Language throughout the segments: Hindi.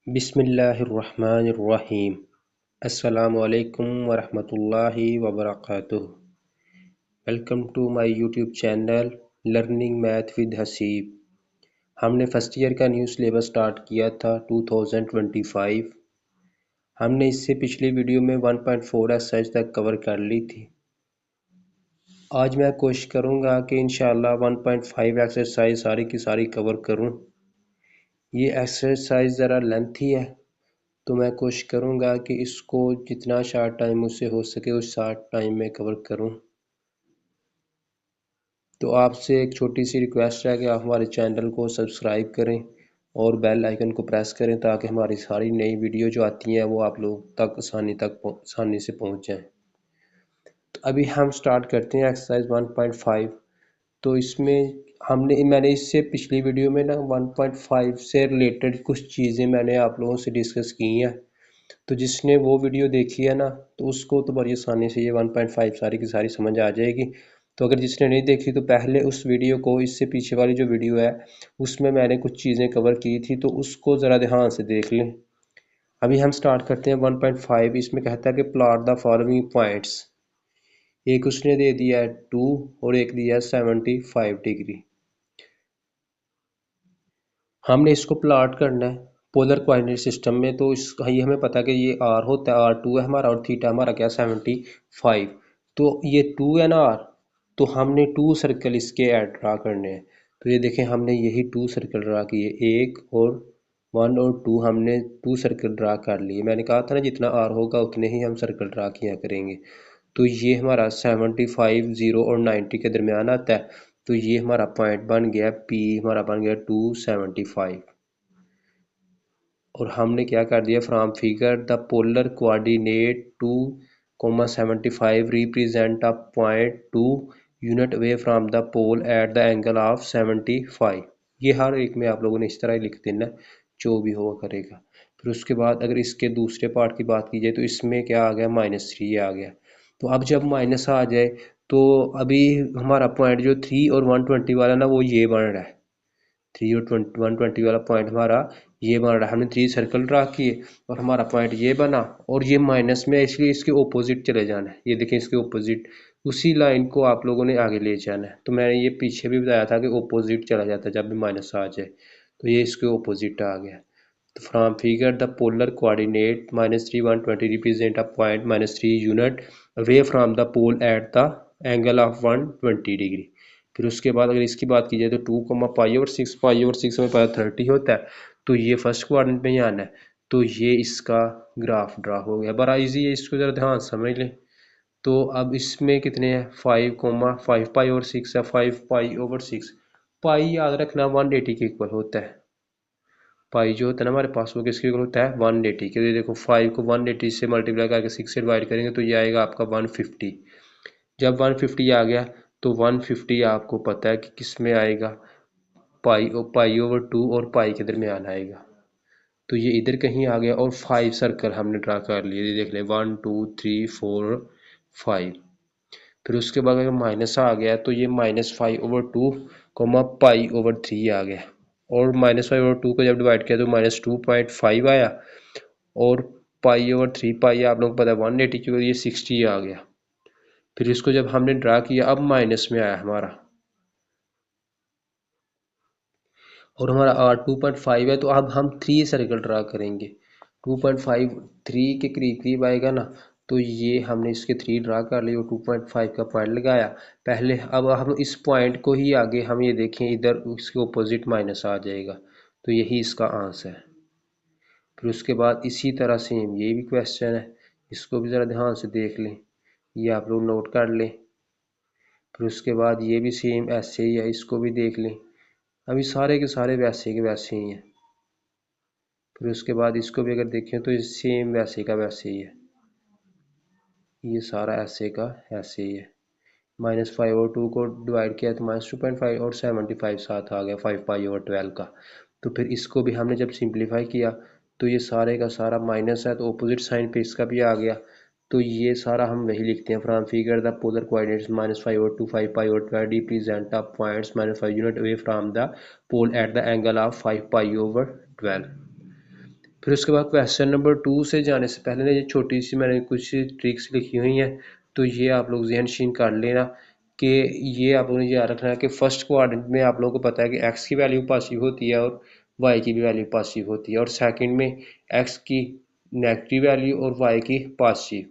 बिस्मिल्लाहिर्रहमानिर्रहीम। अस्सलामुअलैकुम वरहमतुल्लाहि वबरकातुहू। Welcome to my YouTube channel learning math with Haseeb. हमने फर्स्ट ईयर का न्यू सिलेबस स्टार्ट किया था 2025। हमने इससे पिछली वीडियो में 1.4 एक्सरसाइज तक कवर कर ली थी। आज मैं कोशिश करूँगा कि इंशाल्लाह 1.5 एक्सरसाइज सारी की सारी कवर करूँ। ये एक्सरसाइज ज़रा लेंथी है, तो मैं कोशिश करूँगा कि इसको जितना शार्ट टाइम मुझसे हो सके उस शार्ट टाइम में कवर करूँ। तो आपसे एक छोटी सी रिक्वेस्ट है कि आप हमारे चैनल को सब्सक्राइब करें और बेल आइकन को प्रेस करें ताकि हमारी सारी नई वीडियो जो आती हैं वो आप लोग तक आसानी से पहुँच जाएँ। तो अभी हम स्टार्ट करते हैं एक्सरसाइज 1.5। तो इसमें मैंने इससे पिछली वीडियो में ना 1.5 से रिलेटेड कुछ चीज़ें मैंने आप लोगों से डिस्कस की हैं। तो जिसने वो वीडियो देखी है ना, तो उसको तो बड़ी आसानी से ये 1.5 सारी की सारी समझ आ जाएगी। तो अगर जिसने नहीं देखी तो पहले उस वीडियो को, इससे पीछे वाली जो वीडियो है उसमें मैंने कुछ चीज़ें कवर की थी, तो उसको ज़रा ध्यान से देख लें। अभी हम स्टार्ट करते हैं 1.5। इसमें कहता है कि प्लॉट द फॉलोइंग पॉइंट्स। एक उसने दे दिया है 2 और एक दिया है 75 डिग्री। हमने इसको प्लॉट करना है पोलर कोऑर्डिनेट सिस्टम में। तो ये हमें पता है कि ये आर होता है, R2 है हमारा, और थीटा हमारा क्या 75। तो ये 2 है ना R, तो हमने 2 सर्कल इसके ऐड ड्रा करने हैं। तो ये देखें, हमने यही 2 सर्कल ड्रा किए, 1 और 1 और 2, हमने 2 सर्कल ड्रा कर लिए। मैंने कहा था ना जितना R होगा उतने ही हम सर्कल ड्रा किया करेंगे। तो ये हमारा 75, 0 और 90 के दरमियान आता है। तो ये हमारा पॉइंट बन गया P, हमारा बन गया 275। और हमने क्या कर दिया, from figure the polar coordinate 2,75 represent a point 2 unit away from the pole at the angle of 75। ये हर एक में आप लोगों ने इस तरह ही लिख देना, जो भी हुआ करेगा। फिर उसके बाद अगर इसके दूसरे पार्ट की बात की जाए तो इसमें क्या आ गया, -3 आ गया। तो अब जब माइनस आ जाए तो अभी हमारा पॉइंट जो 3 और 120 वाला ना, वो ये बन रहा है। 3 और 120 वाला पॉइंट हमारा ये बन रहा है। हमने 3 सर्कल ड्रा किए और हमारा पॉइंट ये बना, और ये माइनस में, इसलिए इसके ओपोजिट चले जाना है। ये देखें, इसके ओपोजिट उसी लाइन को आप लोगों ने आगे ले जाना है। तो मैंने ये पीछे भी बताया था कि ओपोजिट चला जाता है जब भी माइनस आ जाए। तो ये इसके ओपोजिट आ गया। तो from figure the polar coordinate -3 120 represent a point -3 unit away from the pole at the angle of 120 degree. फिर उसके बाद अगर इसकी बात की जाए तो 2, पाई/6, पाई/6 में पाया 30 होता है। तो ये फर्स्ट क्वाड्रेंट में ही आना है। तो ये इसका ग्राफ ड्रा हो गया, बड़ा इजी है, इसको ज़रा ध्यान समझ लें। तो अब इसमें कितने हैं, 5, पाई/6 है, 5 पाई/6। पाई याद रखना 180 के इक्वल होता है। पाई जो होता है ना हमारे पास, वो किसके इक्वल होता है, 180 के। तो देखो 5 को 180 से मल्टीप्लाई करके 6 से डिवाइड करेंगे तो ये आएगा आपका 150। जब 150 आ गया तो 150 आपको पता है कि किस में आएगा, पाई/2 और पाई के दरमियान आएगा। तो ये इधर कहीं आ गया, और 5 सर्कल हमने ड्रा कर लिए। ये देख लें, 1 2 3 4 5। फिर उसके बाद अगर माइनस आ गया तो ये -5/2 पाई/3 आ गया। और -5/2 को जब डिवाइड किया तो -2.5 आया। और पाई/3 पाई आप लोगों को पता है 180 की, ये 60 आ गया। फिर इसको जब हमने ड्रा किया, अब माइनस में आया हमारा, और हमारा R 2.5 है। तो अब हम 3 सर्कल ड्रा करेंगे। 2.5 3 के करीब करीब आएगा ना। तो ये हमने इसके 3 ड्रा कर लिए और 2.5 का पॉइंट लगाया पहले। अब हम इस पॉइंट को ही आगे हम ये देखें, इधर इसके ऑपोजिट माइनस आ जाएगा। तो यही इसका आंसर है। फिर उसके बाद इसी तरह सेम ये भी क्वेश्चन है, इसको भी ज़रा ध्यान से देख लें, ये आप लोग नोट कर लें। फिर उसके बाद ये भी सेम ऐसे ही है, इसको भी देख लें। अभी सारे के सारे वैसे के वैसे ही हैं। फिर उसके बाद इसको भी अगर देखें तो सेम वैसे का वैसे ही है, ये सारा ऐसे का ऐसे ही है। -5 और 2 को डिवाइड किया तो -2.5 और 75 साथ आ गया 5 पाई/12 का। तो फिर इसको भी हमने जब सिंप्लीफाई किया तो ये सारे का सारा माइनस है, तो अपोजिट साइन पे इसका भी आ गया। तो ये सारा हम वही लिखते हैं, from figure the polar coordinates -5/2 5 पाई/12 represent the points -5 unit away from the pole at the angle of 5 पाई/12। फिर उसके बाद क्वेश्चन नंबर 2 से जाने से पहले ना ये छोटी सी मैंने कुछ ट्रिक्स लिखी हुई हैं, तो ये आप लोग ज़हनशीन कर लेना कि ये आप लोगों ने याद रखना है कि फर्स्ट क्वाड्रेंट में आप लोगों को पता है कि एक्स की वैल्यू पॉजिटिव होती है और वाई की भी वैल्यू पॉजिटिव होती है, और सेकंड में एक्स की नेगेटिव वैल्यू और वाई की पॉजिटिव,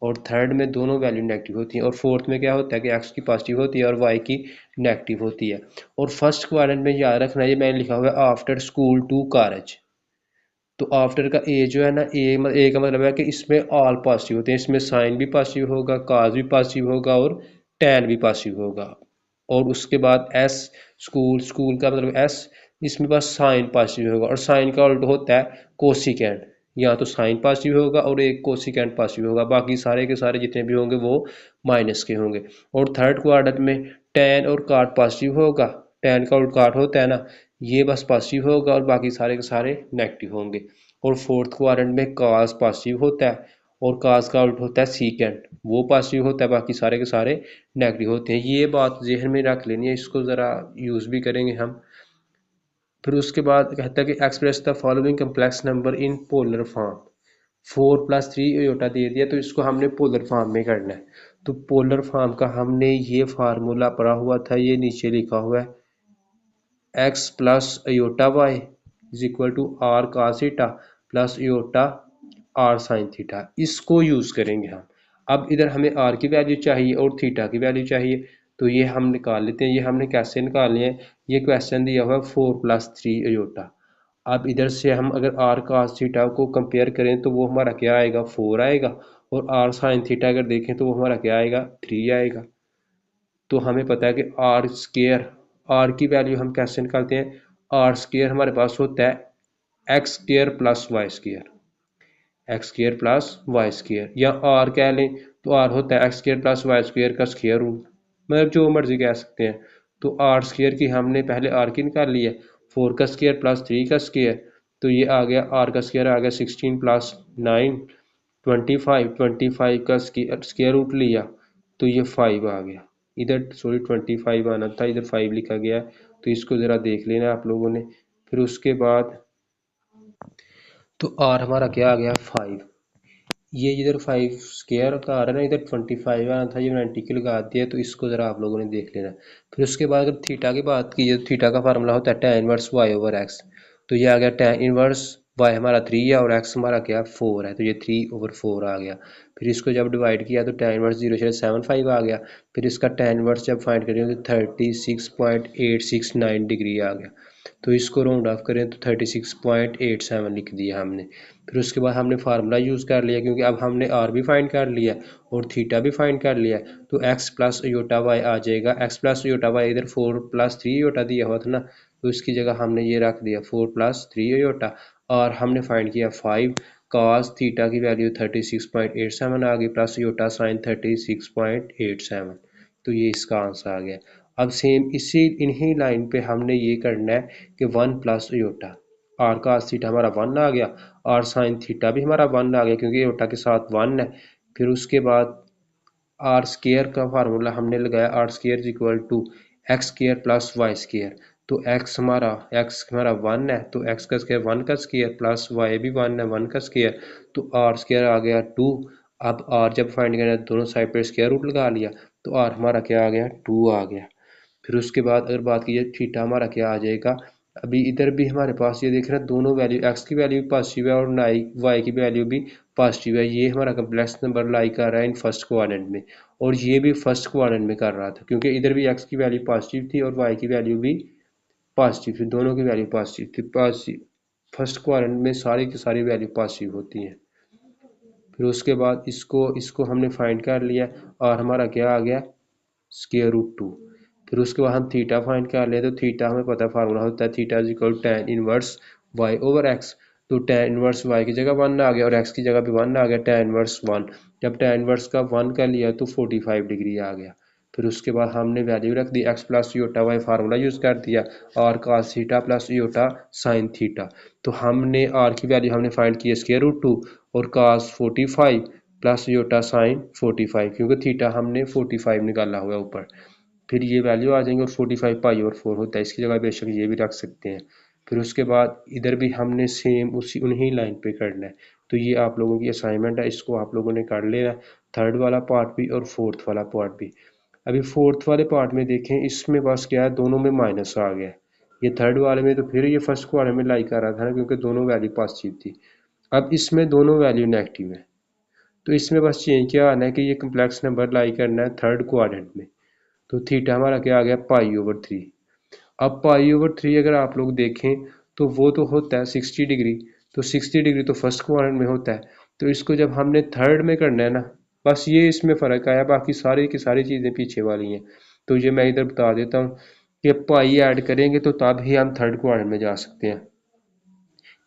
और थर्ड में दोनों वैल्यू नेगेटिव होती हैं, और फोर्थ में क्या होता है कि एक्स की पॉजिटिव होती है और वाई की नेगेटिव होती है। और फर्स्ट क्वाड्रेंट में याद रखना, ये मैंने लिखा हुआ है आफ्टर स्कूल टू कॉलेज। तो आफ्टर का ए जो है ना, ए का मतलब है कि इसमें ऑल पॉजिटिव होते हैं, इसमें साइन भी पॉजिटिव होगा, काज भी पॉजिटिव होगा और टैन भी पॉजिटिव होगा। और उसके बाद एस, स्कूल, स्कूल का मतलब एस, इसमें बस साइन पॉजिटिव होगा, और साइन का उल्टा होता है कोसिकेंड। या तो साइन पॉजिटिव होगा और एक कोसिकेंड पॉजिटिव होगा, बाकी सारे के सारे जितने भी होंगे वो माइनस के होंगे। और थर्ड क्वाड्रेंट में टैन और काट पॉजिटिव होगा, टैन का उल्टा काट होता है ना, ये बस पॉजिटिव होगा और बाकी सारे के सारे नेगेटिव होंगे। और फोर्थ क्वाड्रेंट में कास पॉजिटिव होता है और कास का उल्टा होता है सीकेंड, वो पॉजिटिव होता है, बाकी सारे के सारे नेगेटिव होते हैं। ये बात जहन में रख लेनी है, इसको ज़रा यूज़ भी करेंगे हम। फिर उसके बाद कहता है कि express the following complex number in polar form. 4+3 iota दे दिया, तो इसको हमने पोलर फॉर्म में करना है। तो पोलर फॉर्म का हमने ये फार्मूला पढ़ा हुआ था, ये नीचे लिखा हुआ है, x plus iota y is equal to r cos theta plus iota r sine theta. इसको यूज़ करेंगे हम। अब इधर हमें आर की वैल्यू चाहिए और थीटा की वैल्यू चाहिए, तो ये हम निकाल लेते हैं। ये हमने कैसे निकालनी है, ये क्वेश्चन दिया हुआ है 4+3 अयोटा। अब इधर से हम अगर आर cos थीटा को कंपेयर करें तो वो हमारा क्या आएगा, 4 आएगा, और आर साइन थीटा अगर देखें तो वो हमारा क्या आएगा, 3 आएगा। तो हमें पता है कि आर स्केयर, आर की वैल्यू हम कैसे निकालते हैं, आर स्केयर हमारे पास होता है x square plus y square, x square plus y square, या आर कह लें तो आर होता है x square plus y square का स्केयर रूट, मतलब जो मर्जी कह सकते हैं। तो आर स्केयर की हमने पहले आर की निकाल ली है, 4 का स्केयर प्लस 3 का स्केयर, तो ये आ गया आर का स्केयर आ गया 16 प्लस 9 25, 25 का स्केयर रूट लिया तो ये 5 आ गया। इधर सॉरी 25 आना था, इधर 5 लिखा गया है, तो इसको ज़रा देख लेना आप लोगों ने। फिर उसके बाद तो आर हमारा क्या आ गया, 5। ये इधर 5 स्केयर का आ रहा है ना, इधर 25 आना था, ये मैंने टिक लगा दिया, तो इसको ज़रा आप लोगों ने देख लेना। फिर उसके बाद अगर थीटा की बात की तो थीटा का फार्मूला होता है tan inverse y over x. तो ये आ गया tan इनवर्स वाई हमारा 3 है और एक्स हमारा क्या 4 है, तो ये 3/4 आ गया। फिर इसको जब डिवाइड किया तो tan इनवर्स 0.75 आ गया। फिर इसका tan इनवर्स जब फाइंड करेंगे तो 36.869 डिग्री आ गया। तो इसको राउंड ऑफ करें तो 36.87 लिख दिया हमने। फिर उसके बाद हमने फार्मूला यूज़ कर लिया, क्योंकि अब हमने आर भी फाइंड कर लिया और थीटा भी फाइंड कर लिया, तो एक्स प्लस अयोटा वाई आ जाएगा। एक्स प्लस अयोटा वाई इधर 4+3 अयोटा दिया हुआ था ना, तो इसकी जगह हमने ये रख दिया 4+3 अयोटा, और हमने फाइंड किया 5 cos थीटा की वैल्यू 36.87 आ गई, प्लस अयोटा साइन 36.87, तो ये इसका आंसर आ गया। अब सेम इसी इन्हीं लाइन पे हमने ये करना है कि 1 प्लस अयोटा, आर का थीटा हमारा 1 आ गया, आर साइन थीटा भी हमारा 1 आ गया क्योंकि अयोटा के साथ 1 है। फिर उसके बाद आर स्केयर का फार्मूला हमने लगाया, r square equal to x square plus y square. तो एक्स हमारा 1 है, तो एक्स का स्केयर 1 का स्केयर प्लस वाई भी 1 है 1 का स्केयर, तो आर स्केयर आ गया 2। अब आर जब फाइंड करना है दोनों साइड पर स्केयर रूट लगा लिया, तो आर हमारा क्या आ गया 2 आ गया। फिर उसके बाद अगर बात की जाए थीटा हमारा क्या आ जाएगा, अभी इधर भी हमारे पास ये देख रहे हैं दोनों वैल्यू, एक्स की वैल्यू भी पॉजिटिव है और वाई की वैल्यू भी पॉजिटिव है। ये हमारा कम्प्लेक्स नंबर लाई कर रहा है इन फर्स्ट क्वाड्रेंट में, और ये भी फर्स्ट क्वाड्रेंट में कर रहा था क्योंकि इधर भी एक्स की वैल्यू पॉजिटिव थी और वाई की वैल्यू भी पॉजिटिव थी, दोनों की वैल्यू पॉजिटिव थी। पॉजिटिव फर्स्ट क्वाड्रेंट में सारी की सारी वैल्यू पॉजिटिव होती हैं। फिर उसके बाद इसको इसको हमने फाइंड कर लिया और हमारा क्या आ गया स्क्वायर रूट 2। फिर उसके बाद हम थीटा फाइंड कर ले, तो थीटा हमें पता फार्मूला होता है theta is equal tan inverse y over x. तो टैन इनवर्स वाई की जगह 1 आ गया और एक्स की जगह भी 1 आ गया, टैन इनवर्स 1। जब टैन इनवर्स का 1 का लिया तो 45 डिग्री आ गया। फिर उसके बाद हमने वैल्यू रख दी x plus iota y, formula use कर दिया r cos theta plus iota sine theta. तो हमने आर की वैल्यू हमने फाइंड की है स्क्वायर रूट 2 और cos 45 प्लस योटा साइन 45, क्योंकि थीटा हमने 45 निकाला हुआ है ऊपर। फिर ये वैल्यू आ जाएंगे और 45 पाई और 4 होता है, इसकी जगह बेशक ये भी रख सकते हैं। फिर उसके बाद इधर भी हमने सेम उन्हीं लाइन पे करना है। तो ये आप लोगों की असाइनमेंट है, इसको आप लोगों ने कर लेना, थर्ड वाला पार्ट भी और फोर्थ वाला पार्ट भी। अभी फोर्थ वाले पार्ट में देखें, इसमें बस क्या है, दोनों में माइनस आ गया। ये थर्ड वाले में तो फिर ये फर्स्ट वाले में लाइक आ रहा था ना, क्योंकि दोनों वैल्यू पॉजिटिव थी। अब इसमें दोनों वैल्यू नेगेटिव है, तो इसमें बस चेंज क्या आना है कि ये कम्प्लेक्स नंबर लाई करना है थर्ड क्वाड्रेंट में। तो थीटा हमारा क्या आ गया, पाई/3। अब पाई/3 अगर आप लोग देखें तो वो तो होता है 60 डिग्री, तो 60 डिग्री तो फर्स्ट क्वाड्रेंट में होता है। तो इसको जब हमने थर्ड में करना है ना, बस ये इसमें फ़र्क आया, बाकी सारी की सारी चीज़ें पीछे वाली हैं। तो ये मैं इधर बता देता हूँ कि पाई ऐड करेंगे तो तब ही हम थर्ड क्वाड्रेंट में जा सकते हैं।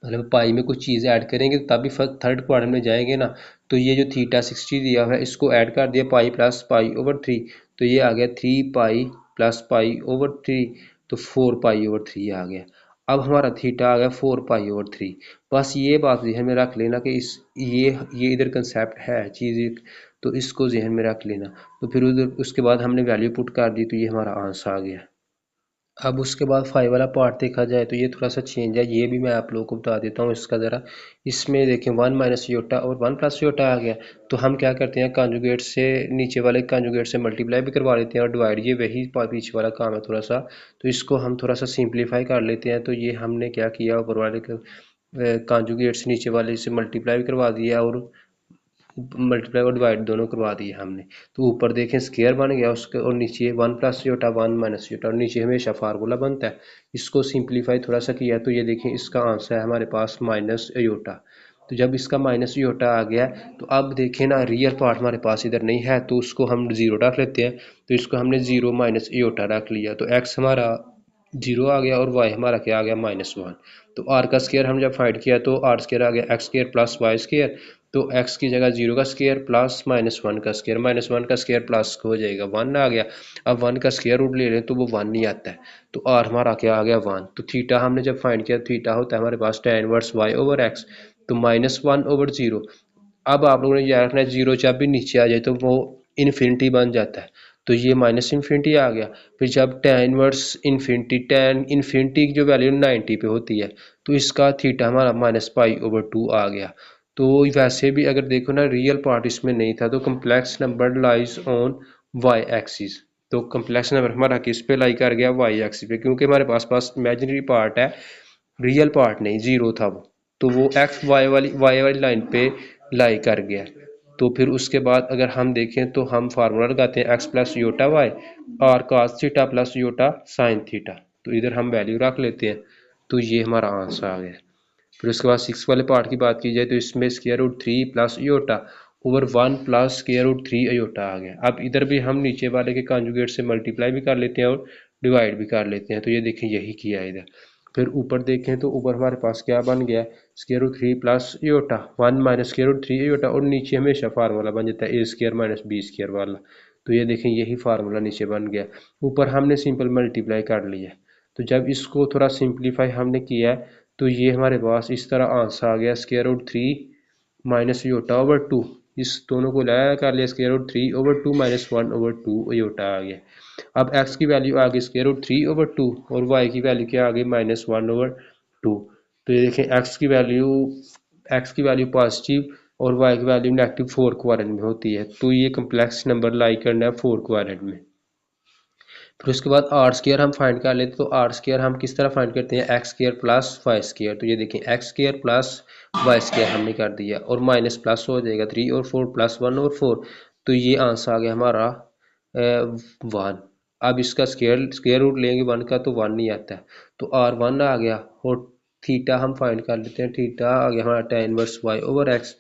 मतलब पाई में कुछ चीज़ ऐड करेंगे तो तभी फर्स्ट थर्ड क्वाड्रेंट में जाएंगे ना। तो ये जो थीटा 60 दिया हुआ है, इसको ऐड कर दिया, पाई प्लस पाई/3, तो ये आ गया 3 पाई प्लस पाई/3, तो 4 पाई/3 आ गया। अब हमारा थीटा आ गया 4 पाई/3। बस ये बात जहन में रख लेना कि इस ये इधर कंसेप्ट है चीज़ एक, तो इसको जहन में रख लेना। तो फिर उधर उसके बाद हमने वैल्यू पुट कर दी, तो ये हमारा आंसर आ गया। अब उसके बाद फाइव वाला पार्ट देखा जाए तो ये थोड़ा सा चेंज है, ये भी मैं आप लोगों को बता देता हूँ इसका ज़रा। इसमें देखें 1 - योटा और 1 + योटा आ गया। तो हम क्या करते हैं, कांजुगेट से नीचे वाले कांजुगेट से मल्टीप्लाई भी करवा लेते हैं और डिवाइड, ये वही पीछे वाला काम है थोड़ा सा। तो इसको हम थोड़ा सा सिंप्लीफाई कर लेते हैं। तो ये हमने क्या किया, ऊपर वाले कांजुगेट से नीचे वाले से मल्टीप्लाई भी करवा दिया और मल्टीप्लाई और डिवाइड दोनों करवा दिए हमने। तो ऊपर देखें स्क्वायर बन गया उसके, और नीचे 1 + योटा 1 - योटा, और नीचे हमेशा फार्मूला बनता है। इसको सिंप्लीफाई थोड़ा सा किया तो ये देखें इसका आंसर है हमारे पास -योटा। तो जब इसका -योटा आ गया, तो अब देखें ना, रियल पार्ट हमारे पास इधर नहीं है, तो उसको हम ज़ीरो रख लेते हैं। तो इसको हमने 0 - योटा रख लिया, तो एक्स हमारा 0 आ गया और वाई हमारा क्या आ गया, -1। तो आर का स्क्वायर हम जब फाइंड किया तो आर स्क्वायर आ गया x² + y²। तो x की जगह 0 का स्क्वायर प्लस -1 का स्क्वायर, -1 का स्क्वायर प्लस हो जाएगा 1 आ गया। अब 1 का स्क्वायर रूट ले लें तो वो 1 नहीं आता है, तो r हमारा क्या आ गया, 1। तो थीटा हमने जब फाइंड किया, थीटा होता है हमारे पास tan इनवर्स y/x, तो -1/0। अब आप लोगों ने याद रखना है, 0 जब भी नीचे आ जाए तो वो इन्फिनिटी बन जाता है, तो ये -इन्फिनिटी आ गया। फिर जब tan inverse infinity, tan infinity की जो वैल्यू 90 पे होती है, तो इसका थीटा हमारा -π/2 आ गया। तो वैसे भी अगर देखो ना, रियल पार्ट इसमें नहीं था, तो complex number lies on y axis. तो कम्प्लेक्स नंबर हमारा किस पे लाई कर गया, वाई एक्सिस पे, क्योंकि हमारे पास इमेजिनरी पार्ट है, रियल पार्ट नहीं, जीरो था वो। तो वो एक्स वाई वाली लाइन पे लाई कर गया। तो फिर उसके बाद अगर हम देखें तो हम फार्मूला लगाते हैं x+योटा y और cos theta plus iota sine theta. तो इधर हम वैल्यू रख लेते हैं, तो ये हमारा आंसर आ गया। फिर उसके बाद सिक्स वाले पार्ट की बात की जाए तो इसमें √3 + योटा ओवर 1 + √3 अयोटा आ गया। अब इधर भी हम नीचे वाले के कॉन्जुगेट से मल्टीप्लाई भी कर लेते हैं और डिवाइड भी कर लेते हैं। तो ये देखें यही किया है इधर। फिर ऊपर देखें तो ऊपर हमारे पास क्या बन गया, √3 + योटा 1 - √3 योटा, और नीचे हमेशा फार्मूला बन जाता है a² - b² वाला। तो ये देखें यही फार्मूला नीचे बन गया, ऊपर हमने सिंपल मल्टीप्लाई कर लिया। तो जब इसको थोड़ा सिंप्लीफाई हमने किया है, तो ये हमारे पास इस तरह आंसर आ गया, √3 - योटा/2। इस दोनों को लाया कर लिया, √3/2 - 1/2 योटा आ गया। अब x की वैल्यू आ गई √3/2 और y की वैल्यू क्या आ गई, -1/2। तो ये देखें x की वैल्यू पॉजिटिव और y की वैल्यू नेगेटिव 4 क्वाड्रेंट में होती है। तो ये कम्प्लेक्स नंबर लाई करना है 4 क्वाड्रेंट में। फिर उसके बाद r² हम फाइंड कर लेते हैं। तो r² हम किस तरह फाइंड करते हैं, x² + y²। तो ये देखें x² + y² हमने कर दिया, और माइनस प्लस हो जाएगा 3 और 4 + 1 और 4। तो ये आंसर आ गया हमारा 1। अब इसका स्क्वायर रूट लेंगे 1 का, तो 1 नहीं आता है, तो r1 आ गया। और थीटा हम फाइंड कर लेते हैं, थीटा आ गया हमारा tan इनवर्स y/x।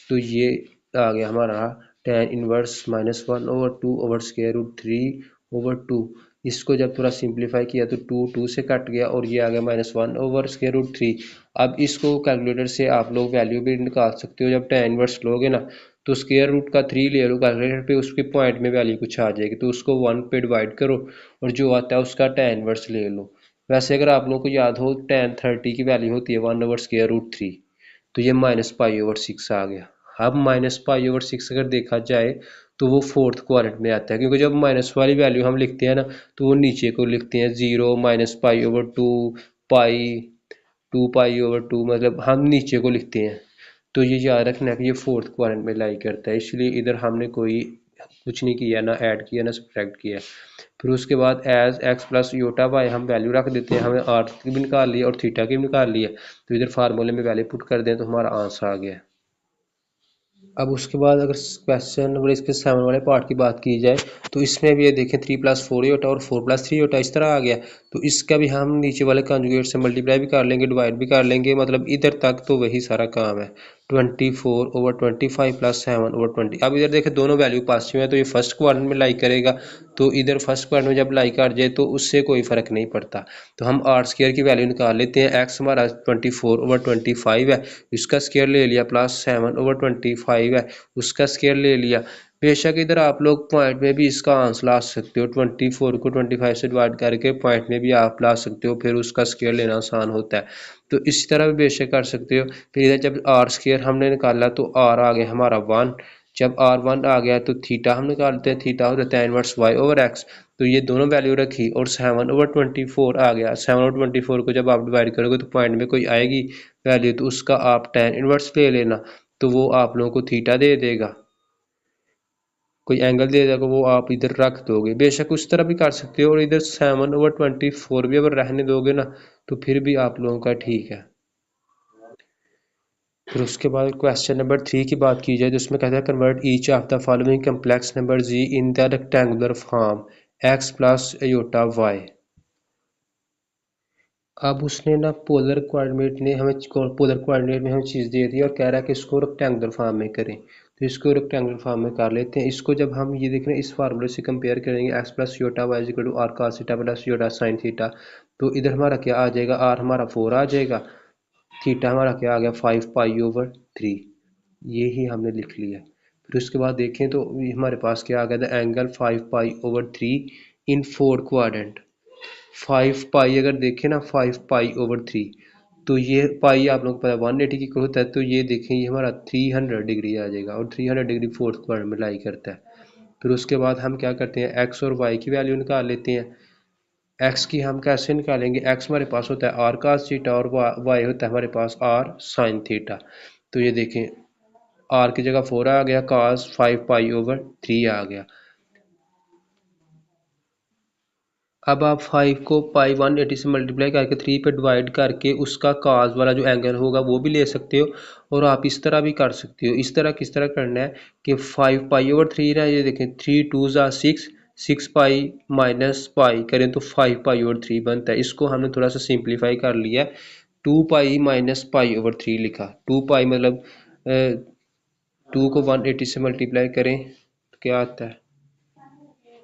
तो ये आ गया हमारा tan इनवर्स -1/2 ओवर √3/2। इसको जब थोड़ा सिंप्लीफाई किया तो 2 से कट गया, और ये आ गया -1 ओवर √3। अब इसको कैलकुलेटर से आप लोग वैल्यू भी निकाल सकते हो। जब tan इनवर्स लोगे ना, तो स्क्वायर रूट का 3 ले लो कैलकुलेटर पे, उसके पॉइंट में वैल्यू कुछ आ जाएगी, तो उसको 1 पे डिवाइड करो और जो आता है उसका tan इनवर्स ले लो। वैसे अगर आप लोगों को याद हो, tan 30 की वैल्यू होती है 1 ओवर √3, तो ये -π/6 आ गया। अब -π/6 अगर देखा जाए तो वो फोर्थ क्वाड्रेंट में आता है, क्योंकि जब माइनस वाली वैल्यू हम लिखते हैं ना, तो वो नीचे को लिखते हैं 0 - π/2 पाई 2 पाई/2 मतलब हम नीचे को लिखते हैं। तो ये याद रखना है कि ये फोर्थ क्वाड्रेंट में लाई करता है, इसलिए इधर हमने कोई कुछ नहीं किया, ना ऐड किया ना सब्ट्रैक्ट किया। फिर उसके बाद as x plus iota y हम वैल्यू रख देते हैं। हमें आर की भी निकाल लिया और थीटा की भी निकाल लिया, तो इधर फार्मूले में वैल्यू पुट कर दें तो हमारा आंसर आ गया। अब उसके बाद अगर क्वेश्चन नंबर इसके 7 वाले पार्ट की बात की जाए तो इसमें भी ये देखें 3+4 होता और 4+3 होता, इस तरह आ गया। तो इसका भी हम नीचे वाले कॉन्जुगेट से मल्टीप्लाई भी कर लेंगे, डिवाइड भी कर लेंगे, मतलब इधर तक तो वही सारा काम है। 24/25 + 7/20। अब इधर देखें दोनों वैल्यू पॉजिटिव है, तो ये फर्स्ट क्वाड्रेंट में लाई करेगा। तो इधर फर्स्ट क्वाड्रेंट में जब लाई कर जाए तो उससे कोई फ़र्क नहीं पड़ता। तो हम आर स्क्वायर की वैल्यू निकाल लेते हैं। एक्स हमारा 24/25 है, इसका स्क्वायर ले लिया, प्लस 7/25 है, उसका स्क्वायर ले लिया। बेशक इधर आप लोग पॉइंट में भी इसका आंसर ला सकते हो, 24 को 25 से डिवाइड करके पॉइंट में भी आप ला सकते हो, फिर उसका स्क्वायर लेना आसान होता है। तो इसी तरह भी बेशक कर सकते हो। फिर इधर जब आर स्क्वायर हमने निकाला तो आर आ गया हमारा 1। जब आर 1 आ गया तो थीटा हम निकालते हैं, थीटा हो जाता है इनवर्स y/x। तो ये दोनों वैल्यू रखी और 7/24 आ गया। 7/24 को जब आप डिवाइड करोगे तो पॉइंट में कोई आएगी वैल्यू, तो उसका आप tan इनवर्स ले लेना, तो वो आप लोगों को थीटा दे देगा, कोई एंगल दे देगा, वो आप इधर रख दोगे। बेशक उस तरह भी कर सकते हो, और इधर 7/24 भी अगर रहने दोगे ना तो फिर भी आप लोगों का ठीक है। फिर उसके बाद क्वेश्चन नंबर 3 की बात की जाए तो उसमें कहता है convert each of the following complex number z in the rectangular form x plus iota y। अब उसने ना पोलर कोऑर्डिनेट ने हमें पोलर कोऑर्डिनेट में हमें चीज़ दे दी और कह रहा है कि इसको रेक्टेंगुलर फॉर्म में करें। तो इसको रेक्टेंगुलर फॉर्म में कर लेते हैं। इसको जब हम ये देख रहे हैं इस फार्मूले से कंपेयर करेंगे, x plus iota y equal to r cos theta plus iota sine theta. तो इधर हमारा क्या आ जाएगा, आर हमारा 4 आ जाएगा, थीटा हमारा क्या आ गया 5 पाई/3। ये ही हमने लिख लिया। फिर उसके बाद देखें तो हमारे पास क्या आ गया, द एंगल 5 पाई/3 इन 4 क्वाड्रेंट। 5 पाई अगर देखें ना 5 पाई/3, तो ये पाई आप लोग को पता है 180 की होता है। तो ये देखें ये हमारा 300 डिग्री आ जाएगा, और 300 डिग्री फोर्थ क्वाड्रेंट में लाई करता है। फिर उसके बाद हम क्या करते हैं, एक्स और वाई की वैल्यू निकाल लेते हैं। एक्स की हम कैसे निकालेंगे, एक्स हमारे पास होता है आर cos थीटा और वाई होता है हमारे पास आर साइन थीटा। तो ये देखें आर की जगह 4 आ गया, cos 5 पाई/3 आ गया। अब आप 5 को पाई 180 से मल्टीप्लाई करके 3 पे डिवाइड करके उसका काज वाला जो एंगल होगा वो भी ले सकते हो, और आप इस तरह भी कर सकते हो। इस तरह किस तरह करना है कि 5 पाई/3 है, ये देखें 3 2 ज़ा 6, 6 पाई माइनस पाई करें तो 5 पाई/3 बनता है। इसको हमने थोड़ा सा सिंप्लीफाई कर लिया, 2 पाई माइनस पाई/3 लिखा। 2 पाई मतलब 2 को 180 से मल्टीप्लाई करें तो क्या आता है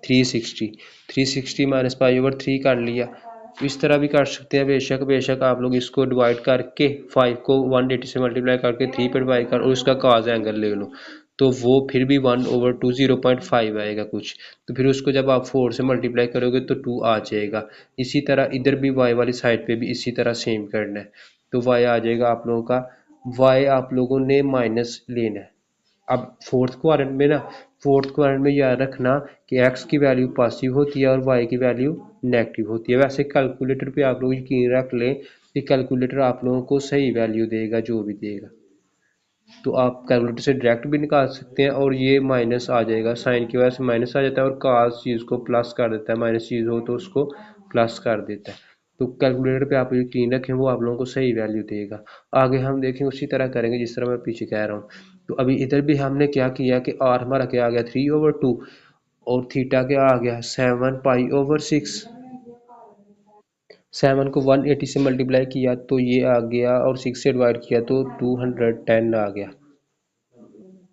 360, 360 माइनस पाई/3 कर लिया। तो इस तरह भी कर सकते हैं। बेशक बेशक आप लोग इसको डिवाइड करके 5 को 180 से मल्टीप्लाई करके 3 पे डिवाइड कर और उसका काज एंगल ले लो, तो वो फिर भी 1/2 0.5 आएगा कुछ। तो फिर उसको जब आप 4 से मल्टीप्लाई करोगे तो 2 आ जाएगा। इसी तरह इधर भी y वाली साइड पे भी इसी तरह सेम करना है। तो y आ जाएगा आप लोगों का, y आप लोगों ने माइनस लेना है। अब फोर्थ क्वाड्रेंट में ना, फोर्थ क्वाड्रेंट में याद रखना कि x की वैल्यू पॉजिटिव होती है और y की वैल्यू नेगेटिव होती है। वैसे कैलकुलेटर पे आप लोग यकीन रख लें कि कैलकुलेटर आप लोगों को सही वैल्यू देगा जो भी देगा। तो आप कैलकुलेटर से डायरेक्ट भी निकाल सकते हैं, और ये माइनस आ जाएगा, साइन की वजह से माइनस आ जाता है और कास चीज़ को प्लस कर देता है, माइनस चीज़ हो तो उसको प्लस कर देता है। तो कैलकुलेटर पे आप यकीन रखें, वो आप लोगों को सही वैल्यू देगा। आगे हम देखें उसी तरह करेंगे जिस तरह मैं पीछे कह रहा हूँ। तो अभी इधर भी हमने क्या किया कि आर हमारा क्या आ गया 3/2, और थीटा क्या आ गया 7 पाई/6। 7 को 180 से मल्टीप्लाई किया तो ये आ गया, और 6 से डिवाइड किया तो 210 आ गया।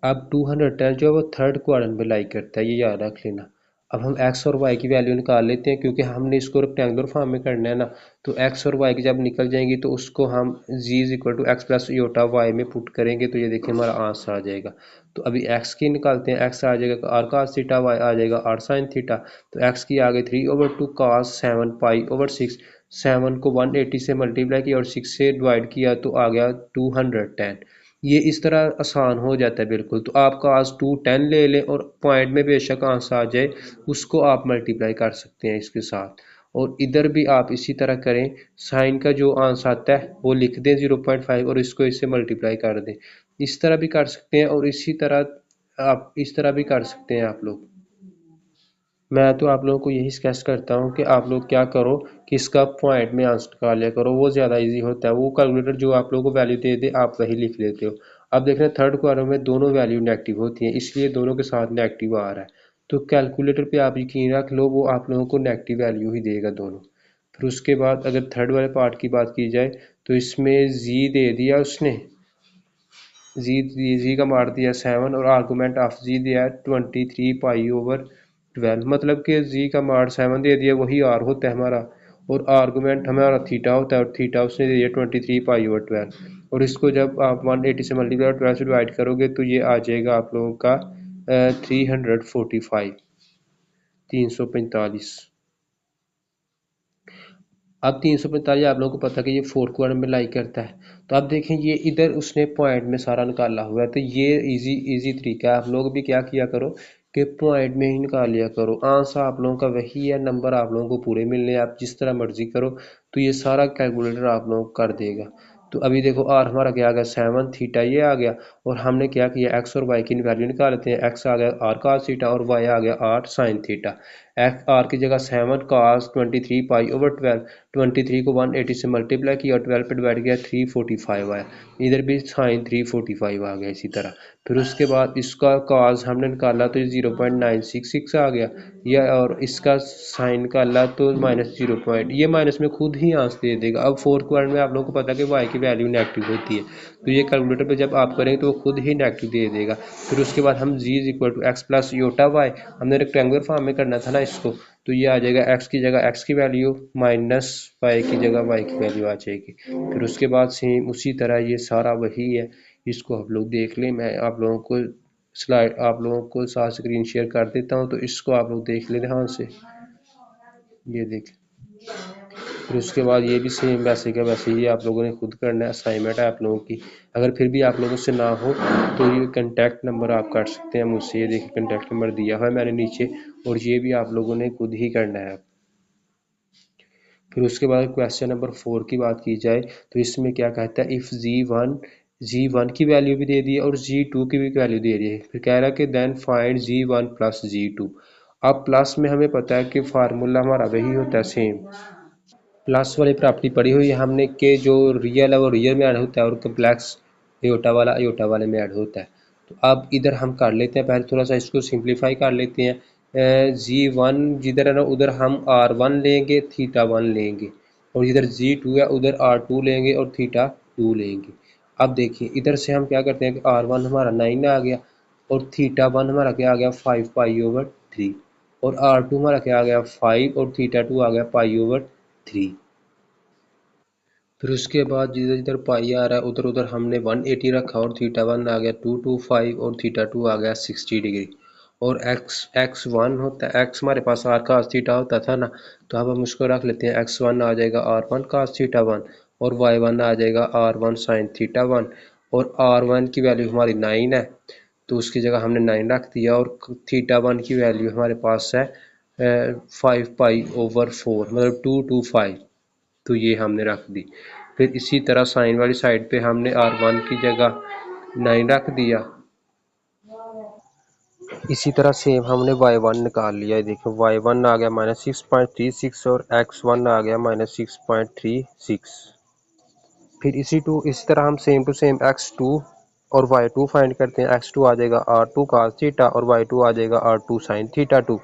अब 210 जो है वो थर्ड क्वाड्रेंट में लाई करता है, ये याद रख लेना। अब हम x और y की वैल्यू निकाल लेते हैं, क्योंकि हमने इसको रेक्टेंगुलर फॉर्म में करना है ना। तो x और y की जब निकल जाएंगी तो उसको हम z = x plus iota y में पुट करेंगे, तो ये देखिए हमारा आंसर आ जाएगा। तो अभी x की निकालते हैं, x आ जाएगा r cos थीटा, y आ जाएगा r sin थीटा। तो x की आ गई 3/2 cos 7 पाई/6। 7 को 180 से मल्टीप्लाई किया और 6 से डिवाइड किया तो आ गया 210। ये इस तरह आसान हो जाता है बिल्कुल। तो आप cos 210 ले लें और पॉइंट में बेशक आंसर आ जाए, उसको आप मल्टीप्लाई कर सकते हैं इसके साथ। और इधर भी आप इसी तरह करें, साइन का जो आंसर आता है वो लिख दें 0.5 और इसको इससे मल्टीप्लाई कर दें। इस तरह भी कर सकते हैं और इसी तरह आप इस तरह भी कर सकते हैं आप लोग। मैं तो आप लोगों को यही सजेस्ट करता हूँ कि आप लोग क्या करो कि इसका पॉइंट में आंसर निकाल लिया करो, वो ज़्यादा इजी होता है। वो कैलकुलेटर जो आप लोगों को वैल्यू दे दे आप वही लिख लेते हो। अब देख रहे हैं थर्ड क्वाड्रेंट में दोनों वैल्यू नेगेटिव होती हैं, इसलिए दोनों के साथ नेगेटिव आ रहा है। तो कैलकुलेटर पे आप यकीन रख लो वो आप लोगों को नेगेटिव वैल्यू ही देगा दोनों। फिर उसके बाद अगर थर्ड वाले पार्ट की बात की जाए तो इसमें जी दे दिया उसने, जी का मार दिया 7 और आर्गूमेंट ऑफ जी दिया 23 पाई/12, मतलब कि जी का मार 7 दे दिया, वही आर होता है हमारा, और आर्गूमेंट हमारा थीटा होता है और थीटा उसने दे दिया 23 पाई/12। और इसको जब आप 180 से मल्टीप्लाई 12 से डिवाइड करोगे तो ये आ जाएगा आप लोगों का 345, 345। अब 345 आप लोगों को पता है कि ये फोर्थ क्वाड्रेंट में लाई करता है। तो अब देखें ये इधर उसने पॉइंट में सारा निकाला हुआ है, तो ये इजी इजी तरीका है। आप लोग भी क्या किया करो कि पॉइंट में ही निकाल लिया करो, आंसर आप लोगों का वही है, नंबर आप लोगों को पूरे मिलने हैं। आप जिस तरह मर्जी करो तो ये सारा कैलकुलेटर आप लोगों को कर देगा। तो अभी देखो आर हमारा क्या आ गया 7, थीटा ये आ गया, और हमने क्या किया एक्स और वाई की वैल्यू निकाल लेते हैं। एक्स आ गया आर cos थीटा और वाई आ गया r sine theta. X r की जगह 7 cos 23 पाई/12, 23 को 180 से मल्टीप्लाई किया और 12 पे डिवाइड किया 345 आया। इधर भी साइन 345 आ गया इसी तरह। फिर उसके बाद इसका cos हमने निकाला तो 0.966 आ गया, या और इसका साइन निकाला तो -0 ये माइनस में खुद ही आंसर दे देगा। अब फोर्थ क्वाड्रेंट में आप लोगों को पता है कि वाई की वैल्यू नेगेटिव होती है, तो ये कैलकुलेटर पे जब आप करेंगे तो वो खुद ही नेगेटिव दे देगा। फिर उसके बाद हम z is equal to x plus iota y, हमने रेक्टेंगुलर फॉर्म में करना था ना इसको, तो ये आ जाएगा एक्स की जगह एक्स की वैल्यू माइनस वाई की जगह वाई की वैल्यू आ जाएगी। फिर उसके बाद सेम उसी तरह ये सारा वही है, इसको आप लोग देख लें। मैं आप लोगों को स्लाइड आप लोगों को साथ स्क्रीन शेयर कर देता हूँ, तो इसको आप लोग देख लें ध्यान से, ये देख। फिर उसके बाद ये भी सेम वैसे का वैसे ही आप लोगों ने खुद करना है, असाइनमेंट है आप लोगों की। अगर फिर भी आप लोगों से ना हो तो ये कॉन्टैक्ट नंबर आप कर सकते हैं मुझसे, ये देखिए कॉन्टैक्ट नंबर दिया हुआ है मैंने नीचे, और ये भी आप लोगों ने खुद ही करना है। फिर उसके बाद क्वेश्चन नंबर 4 की बात की जाए तो इसमें क्या कहता है, इफ़ जी वन की वैल्यू भी दे दी है और जी टू की भी वैल्यू दे दी है। फिर कह रहा है कि then find z one plus z two. अब प्लस में हमें पता है कि फार्मूला हमारा वही होता है सेम, प्लस वाली प्रॉपर्टी पड़ी हुई है हमने कि जो रियल है वो रियल में ऐड होता है और कम्प्लेक्स अयोटा वाला अयोटा वाले में ऐड होता है। तो अब इधर हम कर लेते हैं, पहले थोड़ा सा इसको सिंप्लीफाई कर लेते हैं। जी1 जिधर है ना उधर हम r1 लेंगे, थीटा 1 लेंगे, और जिधर जी2 है उधर r2 लेंगे और थीटा 2 लेंगे। अब देखिए इधर से हम क्या करते हैं कि r1 हमारा 9 आ गया और थीटा 1 हमारा क्या आ गया 5 पाई/3, और r2 हमारा क्या आ गया 5 और थीटा 2 आ गया पाई/3। फिर उसके बाद जिधर जिधर पाई आ रहा है उधर उधर हमने 180 रखा और थीटा 1 आ गया 225 और थीटा 2 आ गया 60 डिग्री। और एक्स 1 होता है, एक्स हमारे पास आर का थीटा होता था ना, तो अब हम उसको रख लेते हैं। x1 आ जाएगा r1 cos थीटा 1 और y1 आ जाएगा r1 sin थीटा 1, और r1 की वैल्यू हमारी 9 है तो उसकी जगह हमने 9 रख दिया, और थीटा 1 की वैल्यू हमारे पास है 5 पाई/4, मतलब 225, तो ये हमने रख दी। फिर इसी तरह साइन वाली साइड पे हमने r1 की जगह 9 रख दिया। इसी तरह सेम हमने y1 निकाल लिया है, देखो y1 आ गया -6.36 और x1 आ गया -6.36। फिर इसी तरह हम सेम टू सेम x2 और y2 फाइंड करते हैं। x2 आ जाएगा r2 cos थीटा और y2 आ जाएगा r2 sin थीटा 2।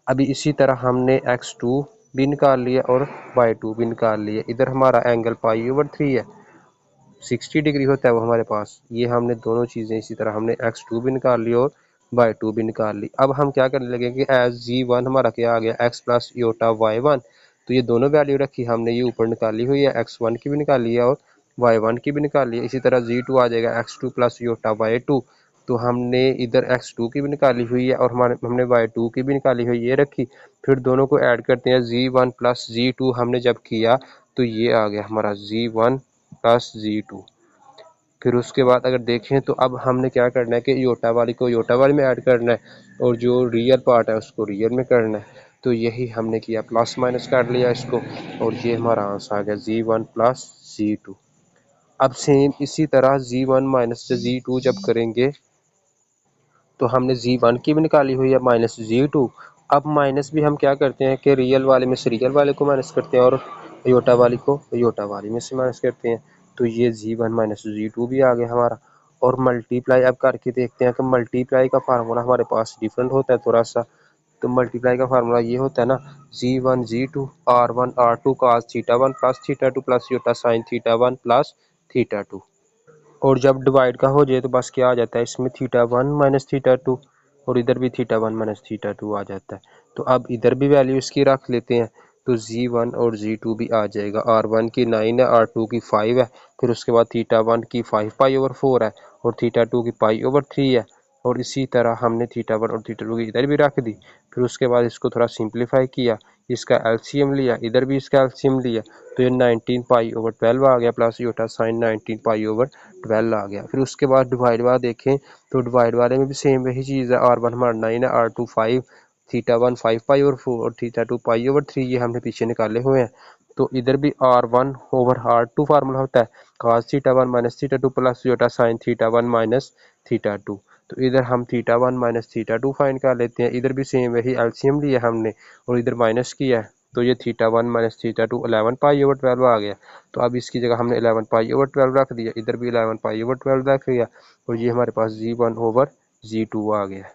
अभी इसी तरह हमने x2 भी निकाल लिया और y2 भी निकाल लिया। इधर हमारा एंगल पाई/3 है, 60 डिग्री होता है वो हमारे पास। ये हमने दोनों चीज़ें इसी तरह हमने x2 भी निकाल ली और y2 भी निकाल ली। अब हम क्या करने लगे कि एज जी1 हमारा क्या आ गया x प्लस योटा y1, तो ये दोनों वैल्यू रखी हमने, ये ऊपर निकाली हुई है, x1 की भी निकाली है और y1 की भी निकाली है। इसी तरह जी2 आ जाएगा x2 प्लस योटा y2, तो हमने इधर x2 की भी निकाली हुई है और हमने y2 की भी निकाली हुई ये रखी। फिर दोनों को ऐड करते हैं, जी1 प्लस जी2 हमने जब किया तो ये आ गया हमारा जी1 प्लस जी2। फिर उसके बाद अगर देखें तो अब हमने क्या करना है कि योटा वाली को योटा वाली में ऐड करना है और जो रियल पार्ट है उसको रियल में करना है। तो यही हमने किया, प्लस माइनस कर लिया इसको, और ये हमारा आंसर आ गया Z1 प्लस Z2। अब सेम इसी तरह Z1 माइनस Z2 जब करेंगे तो हमने Z1 की भी निकाली हुई है माइनस Z2। अब माइनस भी हम क्या करते हैं कि रियल वाले में से रियल वाले को माइनस करते हैं और योटा वाली को योटा वाली में से माइनस करते हैं। तो ये Z1 माइनस Z2 भी आ गया हमारा। और मल्टीप्लाई अब करके देखते हैं कि मल्टीप्लाई का फार्मूला हमारे पास डिफरेंट होता है थोड़ा सा। तो मल्टीप्लाई का फार्मूला ये होता है ना, Z1 Z2 R1 R2 cos theta 1 plus theta 2 plus iota sine theta 1 plus theta 2। और जब डिवाइड का हो जाए तो बस क्या आ जाता है इसमें, थीटा 1 माइनस थीटा 2, और इधर भी थीटा 1 माइनस थीटा 2 आ जाता है। तो अब इधर भी वैल्यू इसकी रख लेते हैं, तो Z1 और Z2 भी आ जाएगा। R1 की 9 है, R2 की 5 है, फिर उसके बाद थीटा 1 की 5 पाई/4 है, और थीटा 2 की पाई/3 है। और इसी तरह हमने थीटा 1 और थीटा 2 की इधर भी रख दी। फिर उसके बाद इसको थोड़ा सिंप्लीफाई किया, इसका एलसीएम लिया, इधर भी इसका एलसीएम लिया, तो ये 19 पाई/12 आ गया, प्लस योटा साइन 19 पाई/12 आ गया। फिर उसके बाद डिवाइड वाला देखें तो डिवाइड वाले में भी सेम वही चीज़ है, R1 हमारा 9 है, R2 5, थीटा 1 5 पाई/4 और थीटा 2 पाई/3 ये हमने पीछे निकाले हुए हैं। तो इधर भी R1/R2 फार्मूला होता है, cos theta 1 minus theta 2 plus iota sine theta 1 minus theta 2। तो इधर हम थीटा 1 माइनस थीटा 2 फाइंड कर लेते हैं, इधर भी सेम वही एलसीएम लिया हमने और इधर माइनस किया है। तो ये थीटा 1 माइनस थीटा 2 11 पाई/12 आ गया। तो अब इसकी जगह हमने 11 पाई/12 रख दिया, इधर भी 11 पाई/12 रख दिया, और ये हमारे पास Z1/Z2 आ गया।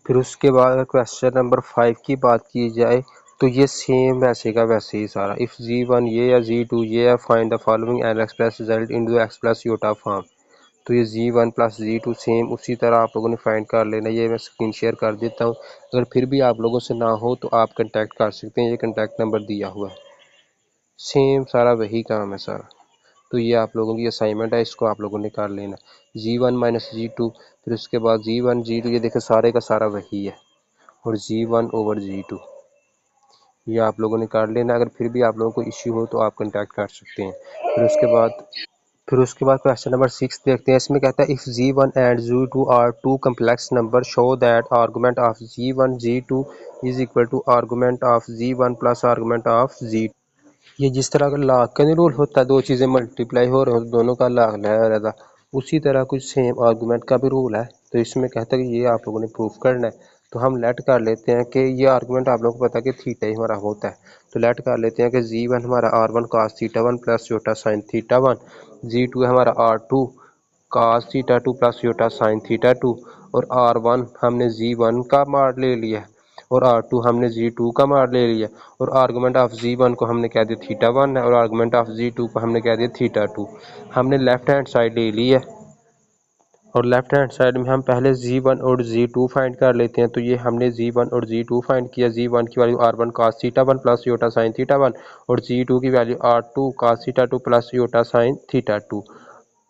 फिर उसके बाद अगर क्वेश्चन नंबर 5 की बात की जाए तो ये सेम वैसे का वैसे ही सारा, इफ़ Z1 ये या Z2 ये है, find the following and express result into x plus Yotta form. तो ये Z1 प्लस Z2 सेम उसी तरह आप लोगों ने फाइंड कर लेना। ये मैं स्क्रीन शेयर कर देता हूँ, अगर फिर भी आप लोगों से ना हो तो आप कंटेक्ट कर सकते हैं, ये कंटेक्ट नंबर दिया हुआ है। सेम सारा वही काम है सारा। तो ये आप लोगों की असाइनमेंट है, इसको आप लोगों ने कर लेना। Z1 माइनस Z2, फिर उसके बाद Z1 Z2, ये देखें सारे का सारा वही है, और Z1/Z2 ये आप लोगों ने कर लेना। अगर फिर भी आप लोगों को इश्यू हो तो आप कंटेक्ट कर सकते हैं। फिर उसके बाद क्वेश्चन नंबर 6 देखते हैं। इसमें कहता है if Z1 and Z2 are two complex number show that argument of Z1 Z2 is equal to argument of Z1 plus argument of Z2। ये जिस तरह का लॉग का नहीं रूल होता है, दो चीज़ें मल्टीप्लाई हो रहे हो तो दोनों का लॉग लगाया रहता, उसी तरह कुछ सेम आर्गूमेंट का भी रूल है। तो इसमें कहता है कि ये आप लोगों ने प्रूफ करना है। तो हम लेट कर लेते हैं कि ये आर्गूमेंट आप लोगों को पता है कि थीटा ही हमारा होता है। तो लेट कर लेते हैं कि Z1 हमारा R1 cos theta 1 plus iota sine theta 1, Z2 है हमारा R2 cos theta 2 plus iota sine theta 2, और R1 हमने Z1 का मान ले लिया और R2 हमने Z2 का मान ले लिया, और आर्गूमेंट ऑफ Z1 को हमने कह दिया थीटा 1 है, और आर्गूमेंट ऑफ Z2 को हमने कह दिया थीटा 2। हमने लेफ्ट हैंड साइड ले ली है, और लेफ्ट हैंड साइड में हम पहले Z1 और Z2 फाइंड कर लेते हैं। तो ये हमने Z1 और Z2 फाइंड किया। Z1 की value R1 cos theta 1 plus iota sine theta 1, और Z2 की value R2 cos theta 2 plus iota sine theta 2।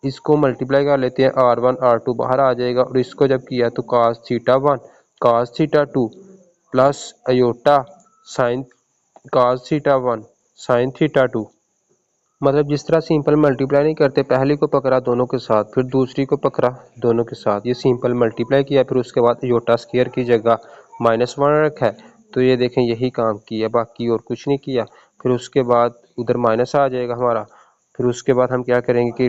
इसको मल्टीप्लाई कर लेते हैं, R1 R2 बाहर आ जाएगा, और इसको जब किया तो cos theta 2 plus iota sign cos theta 1 sine theta 2। मतलब जिस तरह सिंपल मल्टीप्लाई नहीं करते, पहले को पकड़ा दोनों के साथ, फिर दूसरी को पकड़ा दोनों के साथ, ये सिंपल मल्टीप्लाई किया, फिर उसके बाद योटा स्क्वायर की जगह -1 रखा है। तो ये देखें यही काम किया, बाकी और कुछ नहीं किया। फिर उसके बाद उधर माइनस आ जाएगा हमारा। फिर उसके बाद हम क्या करेंगे कि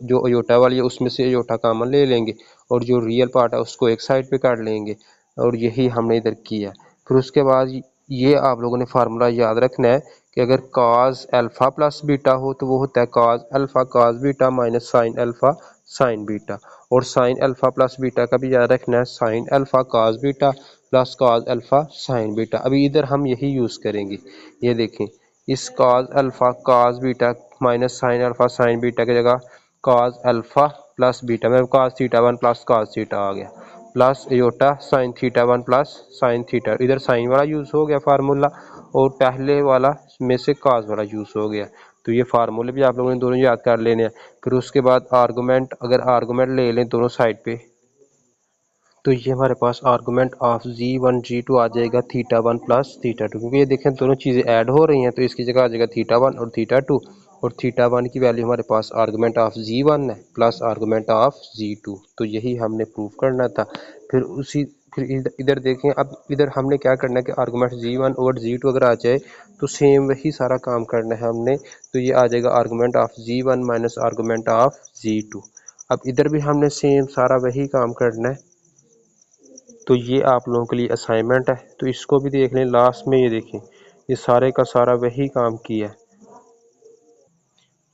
जो अयोटा वाली है उसमें से अयोटा कॉमन ले लेंगे, और जो रियल पार्ट है उसको एक साइड पे काट लेंगे, और यही हमने इधर किया। फिर उसके बाद ये आप लोगों ने फार्मूला याद रखना है कि अगर cos अल्फ़ा प्लस बीटा हो तो वो होता है cos alpha cos beta minus sine alpha sine beta, और साइन अल्फ़ा प्लस बीटा का भी याद रखना है, sine alpha cos beta plus cos alpha sine beta. अभी इधर हम यही यूज़ करेंगे। ये देखें, इस cos alpha cos beta minus sine alpha sine beta की जगह cos अल्फ़ा प्लस बीटा में cos theta 1 plus cos theta आ गया, plus iota sine theta 1 plus sine theta, इधर साइन वाला यूज़ हो गया फार्मूला, और पहले वाला में से काज वाला यूज़ हो गया। तो ये फार्मूले भी आप लोगों ने दोनों याद कर लेने हैं। फिर उसके बाद आर्गूमेंट, अगर आर्गूमेंट ले लें दोनों साइड पे, तो ये हमारे पास आर्गूमेंट ऑफ Z1 Z2 आ जाएगा थीटा 1 प्लस थीटा 2, क्योंकि ये देखें दोनों चीज़ें ऐड हो रही हैं, तो इसकी जगह आ जाएगा थीटा 1 और थीटा 2, और थीटा 1 की वैल्यू हमारे पास आर्गूमेंट ऑफ Z1 है प्लस आर्गूमेंट ऑफ Z2। तो यही हमने प्रूव करना था। फिर फिर इधर देखें, अब इधर हमने क्या करना है कि आर्गूमेंट g1/g2 अगर आ जाए तो सेम वही सारा काम करना है हमने। तो ये आ जाएगा argument of g1 minus argument of g2। अब इधर भी हमने सेम सारा वही काम करना है। तो ये आप लोगों के लिए असाइनमेंट है, तो इसको भी देख लें। लास्ट में ये देखें, ये सारे का सारा वही काम किया है,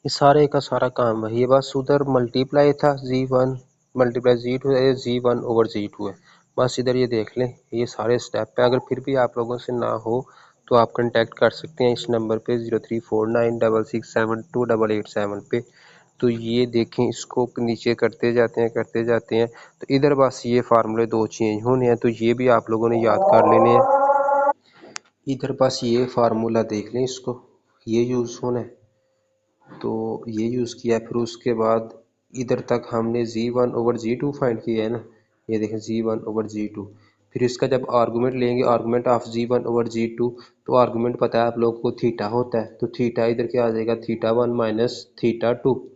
ये सारे का सारा काम वही है, बस उधर मल्टीप्लाई था g1 मल्टीप्लाई g2 है, g1/g2 है। बस इधर ये देख लें, ये सारे स्टेप है। अगर फिर भी आप लोगों से ना हो तो आप कांटेक्ट कर सकते हैं इस नंबर पे 0349667288 पे। तो ये देखें, इसको नीचे करते जाते हैं। तो इधर बस ये फार्मूले दो चेंज होने हैं, तो ये भी आप लोगों ने याद कर लेने हैं। इधर बस ये फार्मूला देख लें, इसको ये यूज़ होना है, तो ये यूज़ किया। फिर उसके बाद इधर तक हमने g1/g2 फाइंड किया है ना, ये देखें g1/g2। फिर इसका जब आर्गूमेंट लेंगे, आर्गूमेंट ऑफ g1/g2, तो आर्गूमेंट पता है आप लोग को थीटा होता है, तो थीटा इधर क्या आ जाएगा, थीटा 1 माइनस थीटा 2।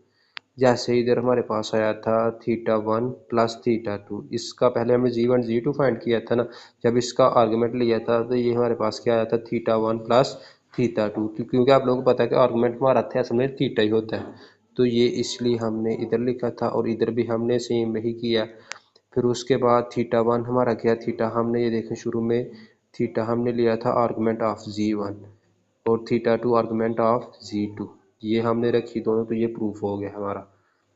जैसे इधर हमारे पास आया था थीटा 1 प्लस थीटा 2, इसका पहले हमने g1/g2 फाइंड किया था ना, जब इसका आर्गूमेंट लिया था तो ये हमारे पास क्या आया था, थीटा 1 प्लस थीटा 2। क्योंकि आप लोगों को पता है कि आर्गूमेंट हमारा था असल में थीटा ही होता है, तो ये इसलिए हमने इधर लिखा था और इधर भी हमने सेम वही किया। फिर उसके बाद थीटा 1 हमारा क्या, थीटा हमने ये देखें शुरू में थीटा हमने लिया था आर्गूमेंट ऑफ g1 और थीटा 2 आर्गूमेंट ऑफ जी2, ये हमने रखी दोनों, तो ये प्रूफ हो गया हमारा।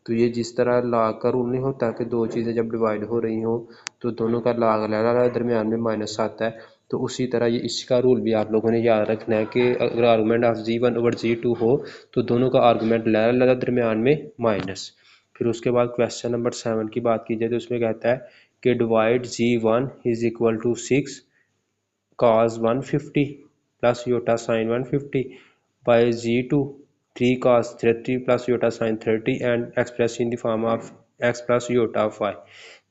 तो ये जिस तरह लॉग का रूल नहीं होता कि दो चीज़ें जब डिवाइड हो रही हों तो दोनों का लॉग लगा दरमियान में माइनस आता है, तो उसी तरह ये इसका रूल भी आप लोगों ने याद रखना है कि अगर आर्गूमेंट ऑफ g1/g2 हो तो दोनों का आर्गूमेंट लगा दरमियान में माइनस। फिर उसके बाद क्वेश्चन नंबर 7 की बात की जाए तो उसमें कहता है कि divide g1 = 6 cos 150 plus iota sin 150 by g2 3 cos 30 plus iota sin 30 and expressed in the form of x plus iota of y।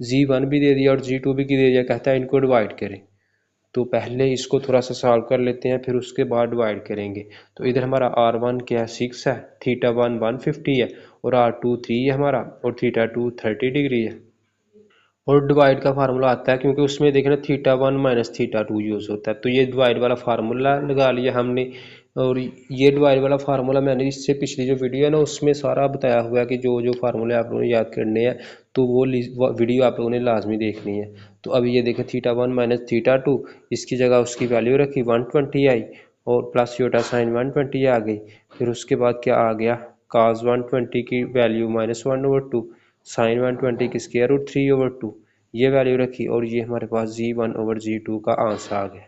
g1 भी दे दिया और g2 भी दे दिया, कहता है इनको डिवाइड करें। तो पहले इसको थोड़ा सा सॉल्व कर लेते हैं, फिर उसके बाद डिवाइड करेंगे। तो इधर हमारा r1 क्या है, 6 है, थीटा 1 150 है और r2 3 है हमारा, और थीटा 2 30 डिग्री है। और डिवाइड का फार्मूला आता है क्योंकि उसमें देखें ना थीटा 1 माइनस थीटा 2 यूज़ होता है, तो ये डिवाइड वाला फार्मूला लगा लिया हमने। और ये डिवाइड वाला फार्मूला मैंने इससे पिछली जो वीडियो है ना उसमें सारा बताया हुआ है कि जो जो फार्मूले आप लोगों ने याद करने हैं, तो वो वीडियो आप लोगों ने लाजमी देखनी है। तो अभी ये देखें थीटा 1 माइनस थीटा 2, इसकी जगह उसकी वैल्यू रखी 120 आई और प्लस योटा साइन 120 आ गई। फिर उसके बाद क्या आ गया, काज 120 की वैल्यू -1/2, साइन 120 की स्क्वायर रूट 3/2, ये वैल्यू रखी और ये हमारे पास g1/g2 का आंसर आ गया।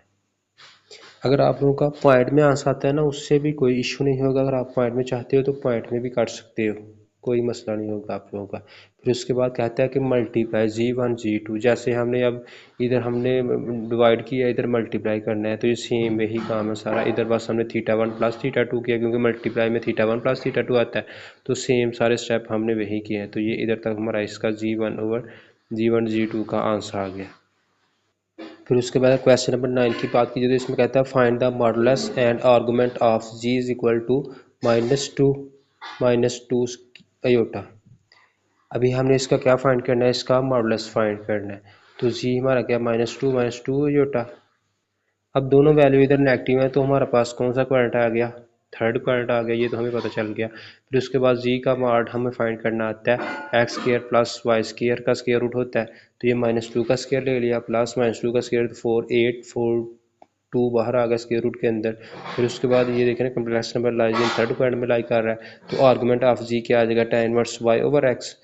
अगर आप लोगों का पॉइंट में आंसर आता है ना उससे भी कोई इशू नहीं होगा, अगर आप पॉइंट में चाहते हो तो पॉइंट में भी काट सकते हो, कोई मसला नहीं होगा आप लोगों का। फिर उसके बाद कहता है कि मल्टीप्लाई g1/g2, जैसे हमने अब इधर हमने डिवाइड किया, इधर मल्टीप्लाई करना है, तो ये सेम वही काम है सारा। इधर बस हमने थीटा 1 प्लस थीटा 2 किया क्योंकि मल्टीप्लाई में थीटा 1 प्लस थीटा 2 आता है, तो सेम सारे स्टेप हमने वही किए हैं। तो ये इधर तक हमारा इसका g1/g2 का आंसर आ गया। फिर उसके बाद क्वेश्चन नंबर 9 की बात की जाए तो इसमें कहता है find the modulus and argument of g is equal to -2 iota. अभी हमने इसका क्या फाइंड करना है, इसका मॉडुलस फाइंड करना है। तो g हमारा क्या, -2 अयोटा। अब दोनों वैल्यू इधर नेगेटिव है तो हमारे पास कौन सा क्वाड्रेंट आ गया, थर्ड क्वाड्रेंट आ गया, ये तो हमें पता चल गया। फिर उसके बाद जी का मॉड हमें फाइंड करना आता है, x² प्लस y² का स्क्वायर रूट होता है, तो ये -2 का स्क्वायर ले लिया प्लस -2 का स्क्वायर 4 8 4 2 बाहर आ गया स्क्वायर रूट के अंदर। फिर उसके बाद ये देखें ना complex number lies in third quadrant में लाई कर रहा है, तो आर्गूमेंट ऑफ जी क्या आ जाएगा, tan इनवर्स y/x।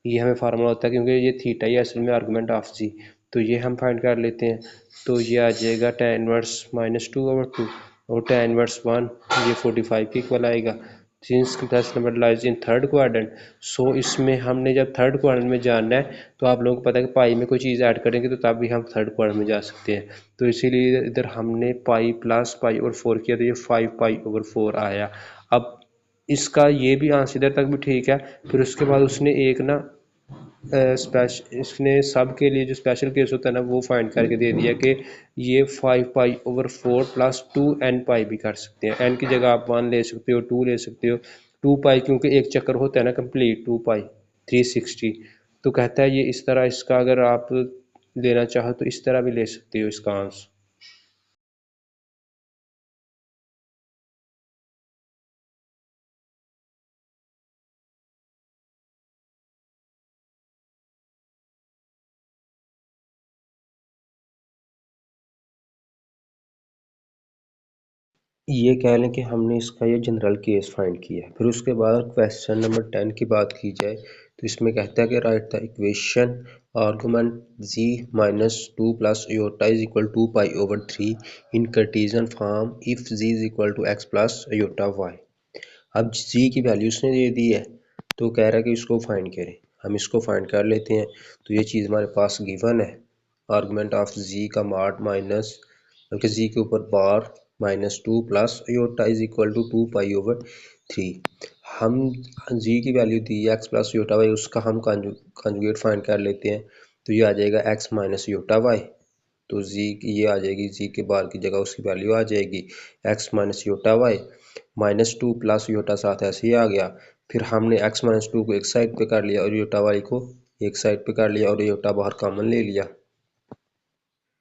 ये हमें फार्मूला होता है क्योंकि ये थीटा ही असल में आर्गूमेंट ऑफ जी, तो ये हम फाइंड कर लेते हैं। तो ये आ जाएगा tan इनवर्स -2/2 और tan इनवर्स 1, ये 45 के इक्वल आएगा। Since class number lies in third quadrant, so इसमें हमने जब थर्ड क्वाड्रेंट में जाना है तो आप लोगों को पता है कि पाई में कोई चीज़ ऐड करेंगे तो तब भी हम थर्ड क्वाड्रेंट में जा सकते हैं। तो इसीलिए इधर हमने पाई प्लस पाई/4 किया तो ये 5 पाई/4 आया। अब इसका ये भी आंसर इधर तक भी ठीक है। फिर उसके बाद उसने एक ना इसने सब के लिए जो स्पेशल केस होता है ना वो फाइंड करके दे दिया कि ये 5 पाई/4 प्लस 2n पाई भी कर सकते हैं। n की जगह आप 1 ले सकते हो, 2 ले सकते हो। 2 पाई क्योंकि एक चक्कर होता है ना कंप्लीट 2 पाई 360, तो कहता है ये इस तरह इसका अगर आप लेना चाहो तो इस तरह भी ले सकते हो इसका आंसर। ये कह लें कि हमने इसका ये जनरल केस फाइंड किया है। फिर उसके बाद क्वेश्चन नंबर 10 की बात की जाए तो इसमें कहता है कि right the equation argument z minus two plus iota is equal to pi over 3 in Cartesian form if z is equal to x plus iota y. अब z की वैल्यू उसने दे दी है तो कह रहा है कि इसको फाइंड करें। हम इसको फाइंड कर लेते हैं। तो ये चीज़ हमारे पास गिवन है, आर्गुमेंट ऑफ z का मार्ट माइनस बल्कि z के ऊपर bar minus two plus iota is equal to two pi over 3। हम z की वैल्यू दी है एक्स प्लस योटा वाई, उसका हम कंजुगेट फाइंड कर लेते हैं। तो ये आ जाएगा x माइनस योटा वाई। तो z ये आ जाएगी, z के बार की जगह उसकी वैल्यू आ जाएगी x minus iota y, minus two plus iota साथ ऐसे ही आ गया। फिर हमने x माइनस टू को एक साइड पे कर लिया और योटा वाई को एक साइड पे कर लिया और योटा बाहर कॉमन ले लिया।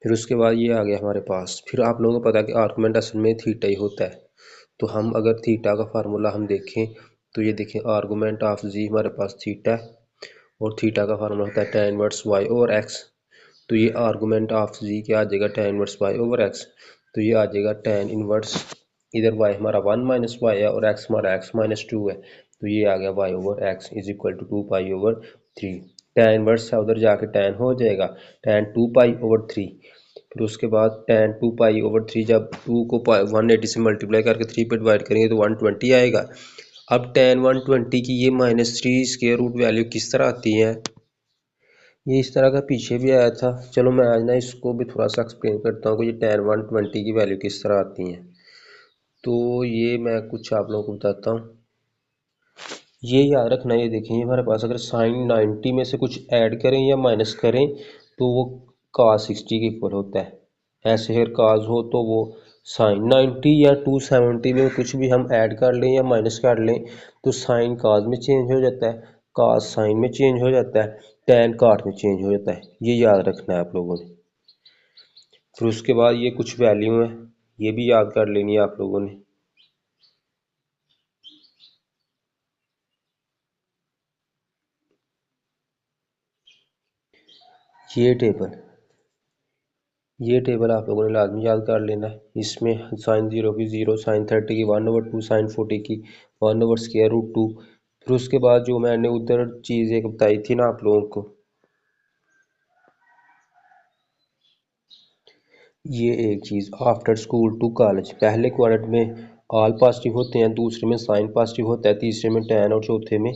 फिर उसके बाद ये आ गया हमारे पास। फिर आप लोगों को पता है कि आर्गुमेंट असल में थीटा ही होता है। तो हम अगर थीटा का फार्मूला हम देखें तो ये देखें, आर्गुमेंट ऑफ जी हमारे पास थीटा है और थीटा का फार्मूला होता है tan inverse y over x. तो ये आर्गुमेंट ऑफ जी क्या आ जाएगा, tan inverse y over x. तो ये आ जाएगा tan इनवर्स, इधर y हमारा 1 माइनस वाई है और x हमारा x माइनस टू है। तो ये आ गया y over x is equal to two pi over 3। tan inverse है उधर जाके tan हो जाएगा, tan टू पाई ओवर 3। फिर उसके बाद tan टू पाई ओवर 3, जब 2 को 180 से मल्टीप्लाई करके 3 पे डिवाइड करेंगे तो 120 आएगा। अब tan 120 की ये minus three square root value किस तरह आती है, ये इस तरह का पीछे भी आया था। चलो मैं आज ना इसको भी थोड़ा सा एक्सप्लेन करता हूँ कि ये tan 120 की वैल्यू किस तरह आती है। तो ये मैं कुछ आप लोगों को बताता हूँ। ये याद रखना, ये देखें, ये हमारे पास अगर साइन 90 में से कुछ ऐड करें या माइनस करें तो वो cos 60 के इक्वल होता है। ऐसे अगर cos हो तो वो साइन 90 या 270 में कुछ भी हम ऐड कर लें या माइनस कर लें तो साइन cos में चेंज हो जाता है, cos साइन में चेंज हो जाता है, tan cot में चेंज हो जाता है। ये याद रखना है आप लोगों ने। फिर उसके बाद ये कुछ वैल्यू है, ये भी याद कर लेनी है आप लोगों ने। ये टेबल आप लोगों ने लाजमी याद कर लेना है। इसमें साइन 0 की 0, साइन 30 की 1/2, साइन 40 की 1/√2। फिर उसके बाद जो मैंने उधर चीज़ एक बताई थी ना आप लोगों को, ये एक चीज़ आफ्टर स्कूल टू कॉलेज, पहले क्वाड्रेंट में ऑल पॉजिटिव होते हैं, दूसरे में साइन पॉजिटिव होता है, तीसरे में टैन और चौथे में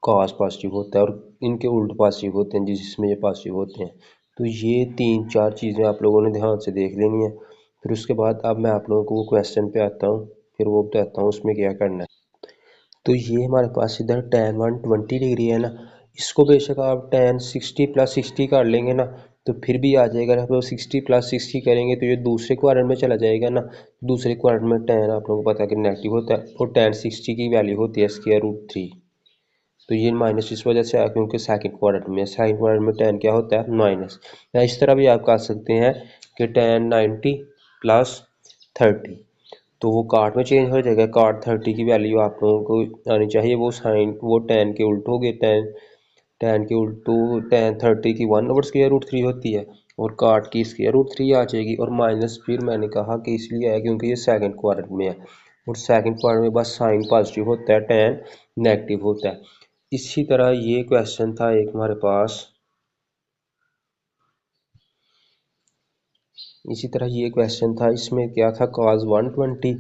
कॉस पॉजिटिव होता है और इनके उल्ट पॉजिटिव होते हैं जिसमें ये पॉजिटिव होते हैं। तो ये तीन चार चीज़ें आप लोगों ने ध्यान से देख लेनी है। फिर उसके बाद अब मैं आप लोगों को वो क्वेश्चन पे आता हूँ, फिर वो बताता हूँ उसमें क्या करना है। तो ये हमारे पास इधर tan 120 डिग्री है ना, इसको बेशक आप tan 60 प्लस 60 कर लेंगे ना तो फिर भी आ जाएगा ना। तो 60 प्लस 60 करेंगे तो ये दूसरे क्वाड्रेंट में चला जाएगा ना। दूसरे क्वाड्रेंट में tan आप लोगों को पता है कि नेगेटिव होता है और tan 60 की वैल्यू होती है √3। तो ये माइनस इस वजह से आया क्योंकि सेकंड क्वाड्रेंट में, सेकंड क्वाड्रेंट में tan क्या होता है माइनस। या इस तरह भी आप कर सकते हैं कि tan 90 प्लस 30, तो वो कार्ड में चेंज हो जाएगा। कार्ड 30 की वैल्यू आप लोगों को आनी चाहिए, वो साइन वो tan के उल्ट हो गए, tan के उल्ट तो tan 30 की 1/√3 होती है और कार्ड की √3 आ जाएगी। और माइनस फिर मैंने कहा कि इसलिए आया क्योंकि ये सेकंड क्वाड्रेंट में है और सेकंड क्वाड्रेंट में बस साइन पॉजिटिव होता है, tan नेगेटिव होता है। इसी तरह ये क्वेश्चन था एक हमारे पास, इसी तरह ये क्वेश्चन था, इसमें क्या था, cos 120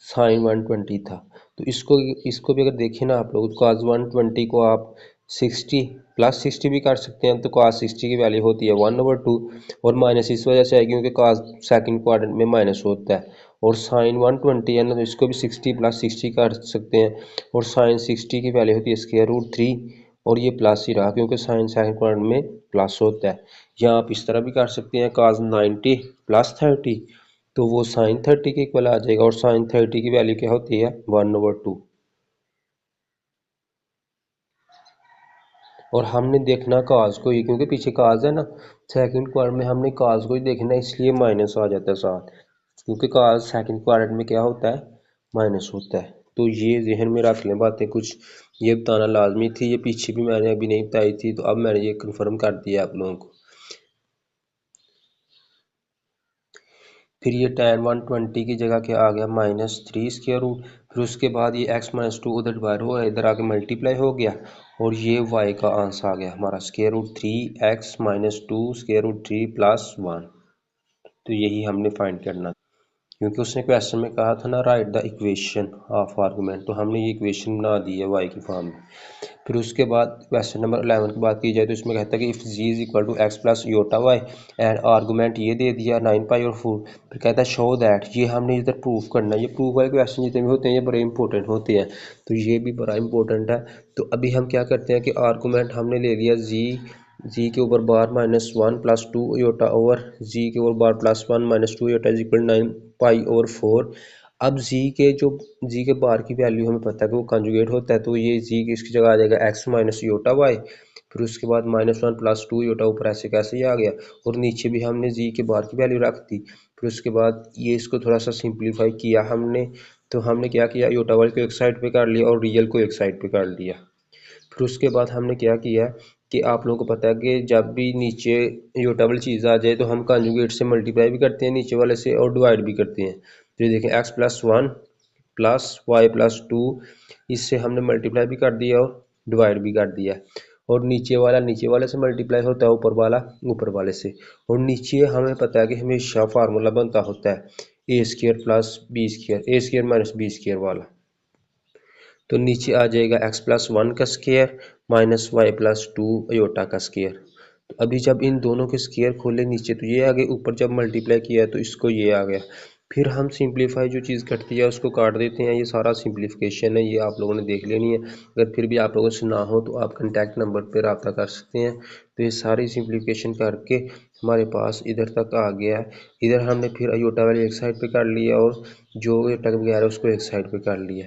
sin 120 था। तो इसको इसको भी अगर देखें ना आप लोग, cos 120 को आप 60 प्लस 60 भी कर सकते हैं। तो cos 60 की वैल्यू होती है 1/2 और माइनस इस वजह से है क्योंकि cos सेकंड क्वाड्रेंट में माइनस होता है। और sin 120 है ना, तो इसको भी 60 प्लस 60 कर सकते हैं और sin 60 की वैल्यू होती है √3 और ये प्लस ही रहा क्योंकि साइन सेकंड क्वाड्रेंट में प्लस होता है। या आप इस तरह भी कर सकते हैं cos 90 प्लस 30, तो वो साइन 30 के इक्वल आ जाएगा और साइन 30 की वैल्यू क्या होती है 1/2। और हमने देखना काज को ही, क्योंकि पीछे काज है ना, सेकंड क्वाड्रेंट में हमने काज को ही देखना है, इसलिए माइनस आ जाता है साथ, क्योंकि काज सेकंड क्वाड्रेंट में क्या होता है, माइनस होता है। तो ये जहन में रख लें बातें कुछ, ये बताना लाजमी थी, ये पीछे भी मैंने अभी नहीं बताई थी, तो अब मैंने ये कन्फर्म कर दिया आप लोगों को। फिर ये tan 120 की जगह क्या आ गया, -3 स्क्वायर रूट। फिर उसके बाद ये x-2 उधर डिवाइड हो गया, इधर आके मल्टीप्लाई हो गया, और ये y का आंसर आ गया हमारा √3x-2 √3 + 1। तो यही हमने फाइंड करना, क्योंकि उसने क्वेश्चन में कहा था ना right the equation of argument, तो हमने ये इक्वेशन बना दी है y की फॉर्म में। फिर उसके बाद क्वेश्चन नंबर 11 की बात की जाए तो इसमें कहता है कि if z is equal to x plus iota y and argument ये दे दिया 9 पाई और 4। फिर कहता है शो दैट, ये हमने इधर प्रूफ करना है। ये प्रूफ वाले क्वेश्चन जितने भी होते हैं ये बड़े इंपॉर्टेंट होते हैं, तो ये भी बड़ा इंपॉर्टेंट है। तो अभी हम क्या करते हैं कि आर्गूमेंट हमने ले लिया जी के ऊपर बार -1 + 2 योटा ओवर जी के ऊपर bar +1 - 2 iota is equal 9 pi over 4। अब जी के बार की वैल्यू हमें पता है कि वो कंजुगेट होता है, तो ये जी की इसकी जगह आ जाएगा x माइनस योटा वाई। फिर उसके बाद -1 + 2 योटा ऊपर ऐसे कैसे ही आ गया, और नीचे भी हमने जी के बार की वैल्यू रख दी। फिर उसके बाद ये इसको थोड़ा सा सिंप्लीफाई किया हमने, तो हमने क्या किया, योटा वाई को एक साइड पे कर लिया और रियल को एक साइड पे कर लिया। फिर उसके बाद हमने क्या किया कि आप लोगों को पता है कि जब भी नीचे योटा वाली चीज़ आ जाए तो हम कंजुगेट से मल्टीप्लाई भी करते हैं नीचे वाले से, और डिवाइड भी करते हैं। तो ये देखें x+1 + y+2, इससे हमने मल्टीप्लाई भी कर दिया और डिवाइड भी कर दिया। और नीचे वाला नीचे वाले से मल्टीप्लाई होता है, ऊपर वाला ऊपर वाले से। और नीचे हमें पता है कि हमेशा फार्मूला बनता होता है a² + b², a² - b² वाला। तो नीचे आ जाएगा x+1 का स्क्वायर -y+2 योटा का स्क्वायर। तो अभी जब इन दोनों के स्क्वायर खोले नीचे तो ये आ गए, ऊपर जब मल्टीप्लाई किया तो इसको ये आ गया। फिर हम सिंप्लीफाई जो चीज़ कटती है उसको काट देते हैं, ये सारा सिंप्लीफिकेशन है, ये आप लोगों ने देख लेनी है। अगर फिर भी आप लोगों से ना हो तो आप कॉन्टैक्ट नंबर पर रब्ता कर सकते हैं। तो ये सारी सिंप्लीफिकेशन करके हमारे पास इधर तक आ गया है। इधर हमने फिर योटा वाली एक साइड पर कर लिया और जो योटा का बगैर है उसको एक साइड पर कर लिया।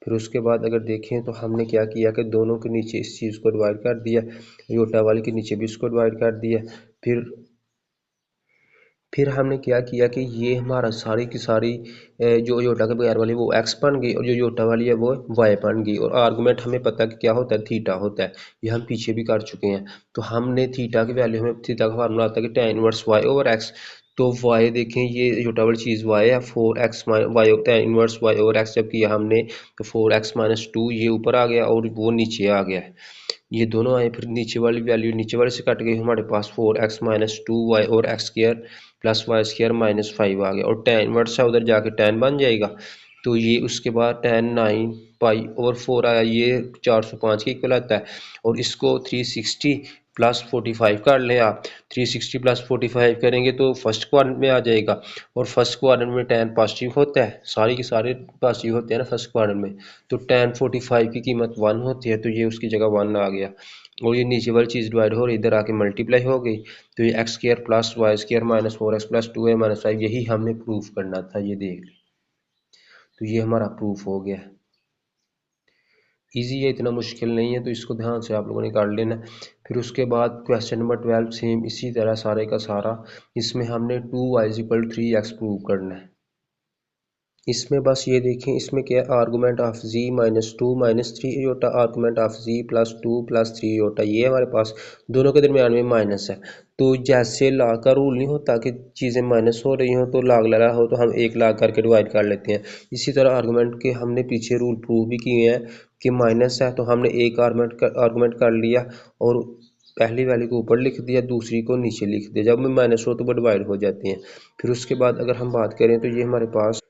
फिर उसके बाद अगर देखें तो हमने क्या किया कि दोनों के नीचे इस चीज़ को डिवाइड कर दिया, योटा वाले के नीचे भी इसको डिवाइड कर दिया। फिर हमने क्या किया कि ये हमारा सारी की सारी जो योटा के बगैर वाली वो एक्स बन गई, और जो योटा वाली है वो वाई बन गई। और आर्गूमेंट हमें पता है कि क्या होता है, थीटा होता है, ये हम पीछे भी कर चुके हैं। तो हमने थीटा की वैल्यू, हमें थीटा का फार्मूला आता है कि tan inverse y over x. तो वाई देखें, ये योटा वाली चीज़ वाई है, 4x y tan inverse y over x जब किया हमने तो 4x - 2 ये ऊपर आ गया और वो नीचे आ गया। ये दोनों आए, फिर नीचे वाली वैल्यू नीचे वाले से कट गई, हमारे पास 4x - 2 वाई और x² + y² - 5 आ गया। और tan इनवर्स है उधर जाके tan बन जाएगा। तो ये उसके बाद tan 9 पाई ओवर 4 आया, ये 405 के इक्वल आता है। और इसको 360 + 45 कर लें आप, 360 + 45 करेंगे तो फर्स्ट क्वाड्रेंट में आ जाएगा। और फर्स्ट क्वाड्रेंट में tan पॉजिटिव होता है, सारी के सारे पॉजिटिव होते हैं ना फर्स्ट क्वाड्रेंट में। तो tan 45 की कीमत 1 होती है, तो ये उसकी जगह 1 आ गया। और ये नीचे वाली चीज़ डिवाइड हो रही, इधर आके मल्टीप्लाई हो गई। तो ये x² + y² - 4x + 2a - 5, यही हमने प्रूफ करना था, ये देख लें। तो ये हमारा प्रूफ हो गया। इजी है, इतना मुश्किल नहीं है, तो इसको ध्यान से आप लोगों ने कर लेना। फिर उसके बाद क्वेश्चन नंबर 12 सेम इसी तरह सारे का सारा, इसमें हमने 2y = 3x प्रूव करना है। इसमें बस ये देखें, इसमें क्या है, argument of z -2 - 3 iota, argument of z +2 + 3 iota, ये हमारे पास दोनों के दरमियान में माइनस है। तो जैसे लाग का रूल नहीं होता कि चीज़ें माइनस हो रही हों तो लाग लगा हो तो हम एक लाग करके डिवाइड कर लेते हैं, इसी तरह आर्गूमेंट के हमने पीछे रूल प्रूव भी किए हैं कि माइनस है तो हमने एक आर्गूमेंट कर लिया और पहली वैल्यू को ऊपर लिख दिया, दूसरी को नीचे लिख दिया, जब में माइनस हो तो वो डिवाइड हो जाती हैं। फिर उसके बाद अगर हम बात करें तो ये हमारे पास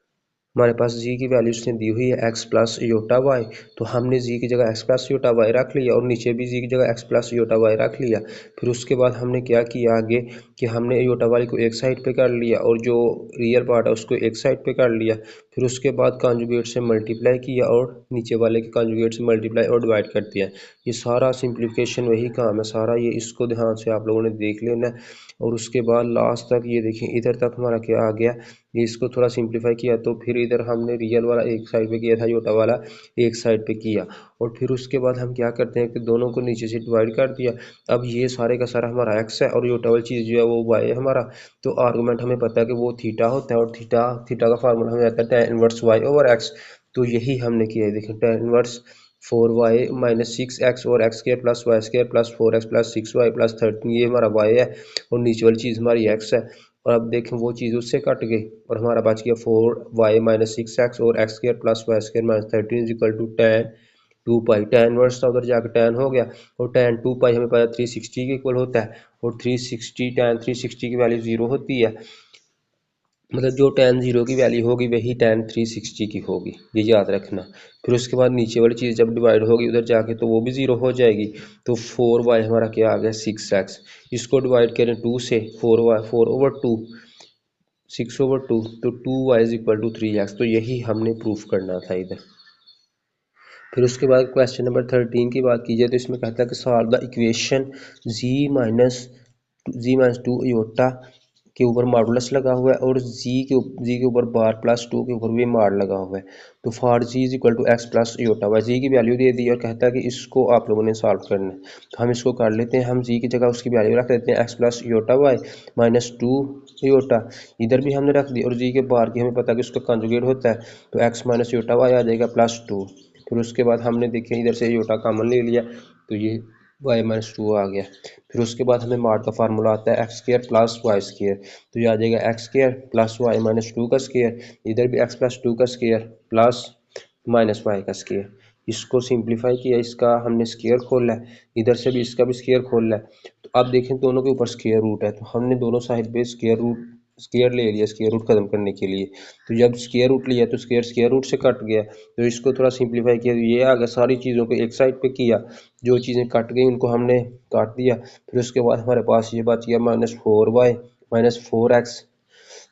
जी की वैल्यू उसने दी हुई है x + योटा वाई, तो हमने जी की जगह x + योटा वाई रख लिया और नीचे भी जी की जगह x + योटा वाई रख लिया। फिर उसके बाद हमने क्या किया आगे कि हमने योटा वाई को एक साइड पे कर लिया और जो रियल पार्ट है उसको एक साइड पे कर लिया। फिर उसके बाद कॉन्जुगेट से मल्टीप्लाई किया और नीचे वाले के कॉन्जुगेट से मल्टीप्लाई और डिवाइड कर दिया। ये सारा सिंप्लीफिकेशन वही काम है सारा, ये इसको ध्यान से आप लोगों ने देख लेना है। और उसके बाद लास्ट तक ये देखें, इधर तक हमारा क्या आ गया, ये इसको थोड़ा सिंप्लीफाई किया तो फिर इधर हमने रियल वाला एक साइड पे किया था, योटा वाला एक साइड पे किया, और फिर उसके बाद हम क्या करते हैं कि दोनों को नीचे से डिवाइड कर दिया। अब ये सारे का सारा हमारा एक्स है और योटा वाली चीज़ जो है वो वाई है हमारा। तो आर्गूमेंट हमें पता है कि वो थीटा होता है, और थीटा का फार्मूला हमें आता है tan inverse y over x. तो यही हमने किया है, देखिए tan inverse 4y minus 6x और x square plus y square plus 4x plus 6y plus 13, ये हमारा y है और नीचे वाली चीज़ हमारी x है। और अब देखें वो चीज़ उससे कट गई और हमारा बच गया 4y माइनस 6x और x square plus y square minus 13 is equal to tan 2 पाई। tan इनवर्स था उधर जाकर tan हो गया, और tan 2 पाई हमें पता 360 के इक्वल होता है, और 360 tan 360 की वैल्यू 0 होती है, मतलब जो tan 0 की वैल्यू होगी वही tan 360 की होगी, ये याद रखना। फिर उसके बाद नीचे वाली चीज़ जब डिवाइड होगी उधर जाके तो वो भी 0 हो जाएगी। तो 4y हमारा क्या आ गया 6x, इसको डिवाइड करें 2 से, 4/2 6/2, तो 2y is equal to 3x। तो यही हमने प्रूफ करना था इधर। फिर उसके बाद क्वेश्चन नंबर 13 की बात की जाए तो इसमें कहता है कि solve the equation z-2 Yotta के ऊपर मॉडुलस लगा हुआ है और जी के ऊपर बार प्लस 2 के ऊपर भी मार लगा हुआ है। तो for z is equal to x plus iota y, z की वैल्यू दे दी और कहता है कि इसको आप लोगों ने सॉल्व करना है। तो हम इसको कर लेते हैं, हम जी की जगह उसकी वैल्यू रख देते हैं x plus iota y minus 2 iota, इधर भी हमने रख दी, और जी के बार की हमें पता है कि उसका कंजुगेट होता है, तो एक्स माइनस योटा वाई आ जाएगा प्लस 2। फिर उसके बाद हमने देखिए इधर से योटा कॉमन ले लिया, तो ये वाई माइनस 2 आ गया। फिर उसके बाद हमें माड का फार्मूला आता है x square plus y square, तो ये आ जाएगा x square plus y minus 2 का स्क्र, इधर भी एक्स प्लस 2 का स्क्र प्लस माइनस वाई का स्क्र। इसको सिंप्लीफाई किया, इसका हमने स्क्र खोला है, इधर से भी इसका भी स्क्र खोला है। तो अब देखें दोनों के ऊपर स्क्र रूट है, तो हमने दोनों साइड पे स्क्र ले लिया स्क्र रूट खत्म करने के लिए। तो जब स्क्र रूट लिया तो स्क्र रूट से कट गया, तो इसको थोड़ा सिंप्लीफाई किया, तो ये आ गया। सारी चीज़ों को एक साइड पे किया, जो चीज़ें कट गई उनको हमने काट दिया। फिर उसके बाद हमारे पास ये बच गया -4y माइनस 4x,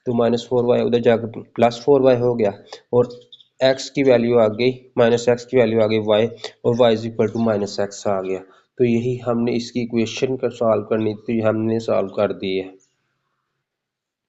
तो -4y उधर जाकर +4y हो गया, और x की वैल्यू आ गई -x की वैल्यू आ गई y, और y is equal to -x आ गया। तो यही हमने इसकी इक्वेशन का सॉल्व करनी थी, हमने सॉल्व कर दी है।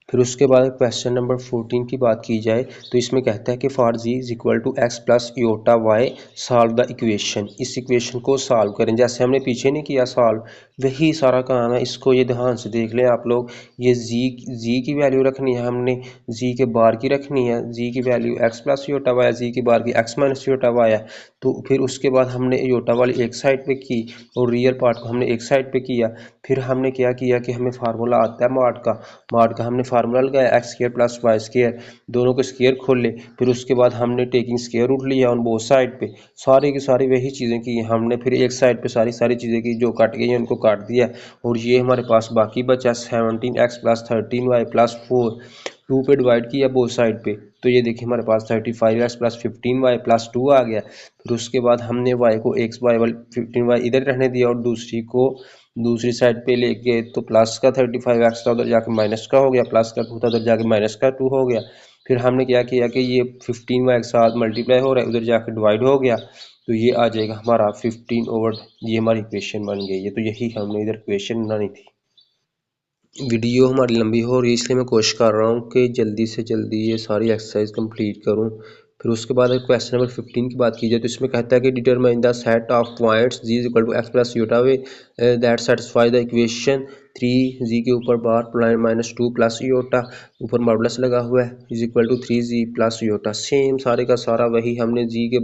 फिर उसके बाद क्वेश्चन नंबर 14 की बात की जाए तो इसमें कहता है कि for z is equal to x plus iota y solve the equation, इस इक्वेशन को सॉल्व करें। जैसे हमने पीछे नहीं किया सॉल्व, वही सारा काम है, इसको ये ध्यान से देख लें आप लोग। ये जी की वैल्यू रखनी है हमने, जी के बार की रखनी है, जी की value x plus iota y है, जी की बार की एक्स माइनस योटा वाई है। तो फिर उसके बाद हमने योटा वाली एक साइड पे की और रियल पार्ट को हमने एक साइड पे किया। फिर हमने क्या किया कि हमें फार्मूला आता है माड का हमने फार्मूला लगाया x square plus y square, दोनों के स्क्र खोले। फिर उसके बाद हमने टेकिंग स्क्र रूट लिया ऑन बोथ साइड पे, सारी की सारी वही चीज़ें की हमने। फिर एक साइड पे सारी चीज़ें की, जो कट गई हैं उनको काट दिया, और ये हमारे पास बाकी बचा 17x प्लस 13y प्लस 4, 2 पे डिवाइड किया बोथ साइड पे, तो ये देखिए हमारे पास 35x प्लस 15y प्लस 2 आ गया। फिर उसके बाद हमने y को x y वाली 15y इधर रहने दिया और दूसरी को दूसरी साइड पे लेके, तो प्लस का 35x था उधर जाके माइनस का हो गया, प्लस का 2 था उधर जाके माइनस का 2 हो गया। फिर हमने क्या किया कि ये 15y के साथ मल्टीप्लाई हो रहा है, उधर जाके डिवाइड हो गया, तो ये आ जाएगा हमारा 15 ओवर, ये हमारी इक्वेशन बन गई है। तो यही हमने इधर इक्वेशन बनानी थी। वीडियो हमारी लंबी हो रही है इसलिए मैं कोशिश कर रहा हूँ कि जल्दी से जल्दी ये सारी एक्सरसाइज कंप्लीट करूँ। फिर उसके बाद क्वेश्चन नंबर 15 की बात की जाए तो इसमें कहता है कि determine the set of points z is equal to x plus iota way that satisfy the equation 3 z के ऊपर बार माइनस 2 प्लस योटा, ऊपर मॉडुलस लगा हुआ है, is equal to 3 z plus iota. Same सारे का सारा वही, हमने जी के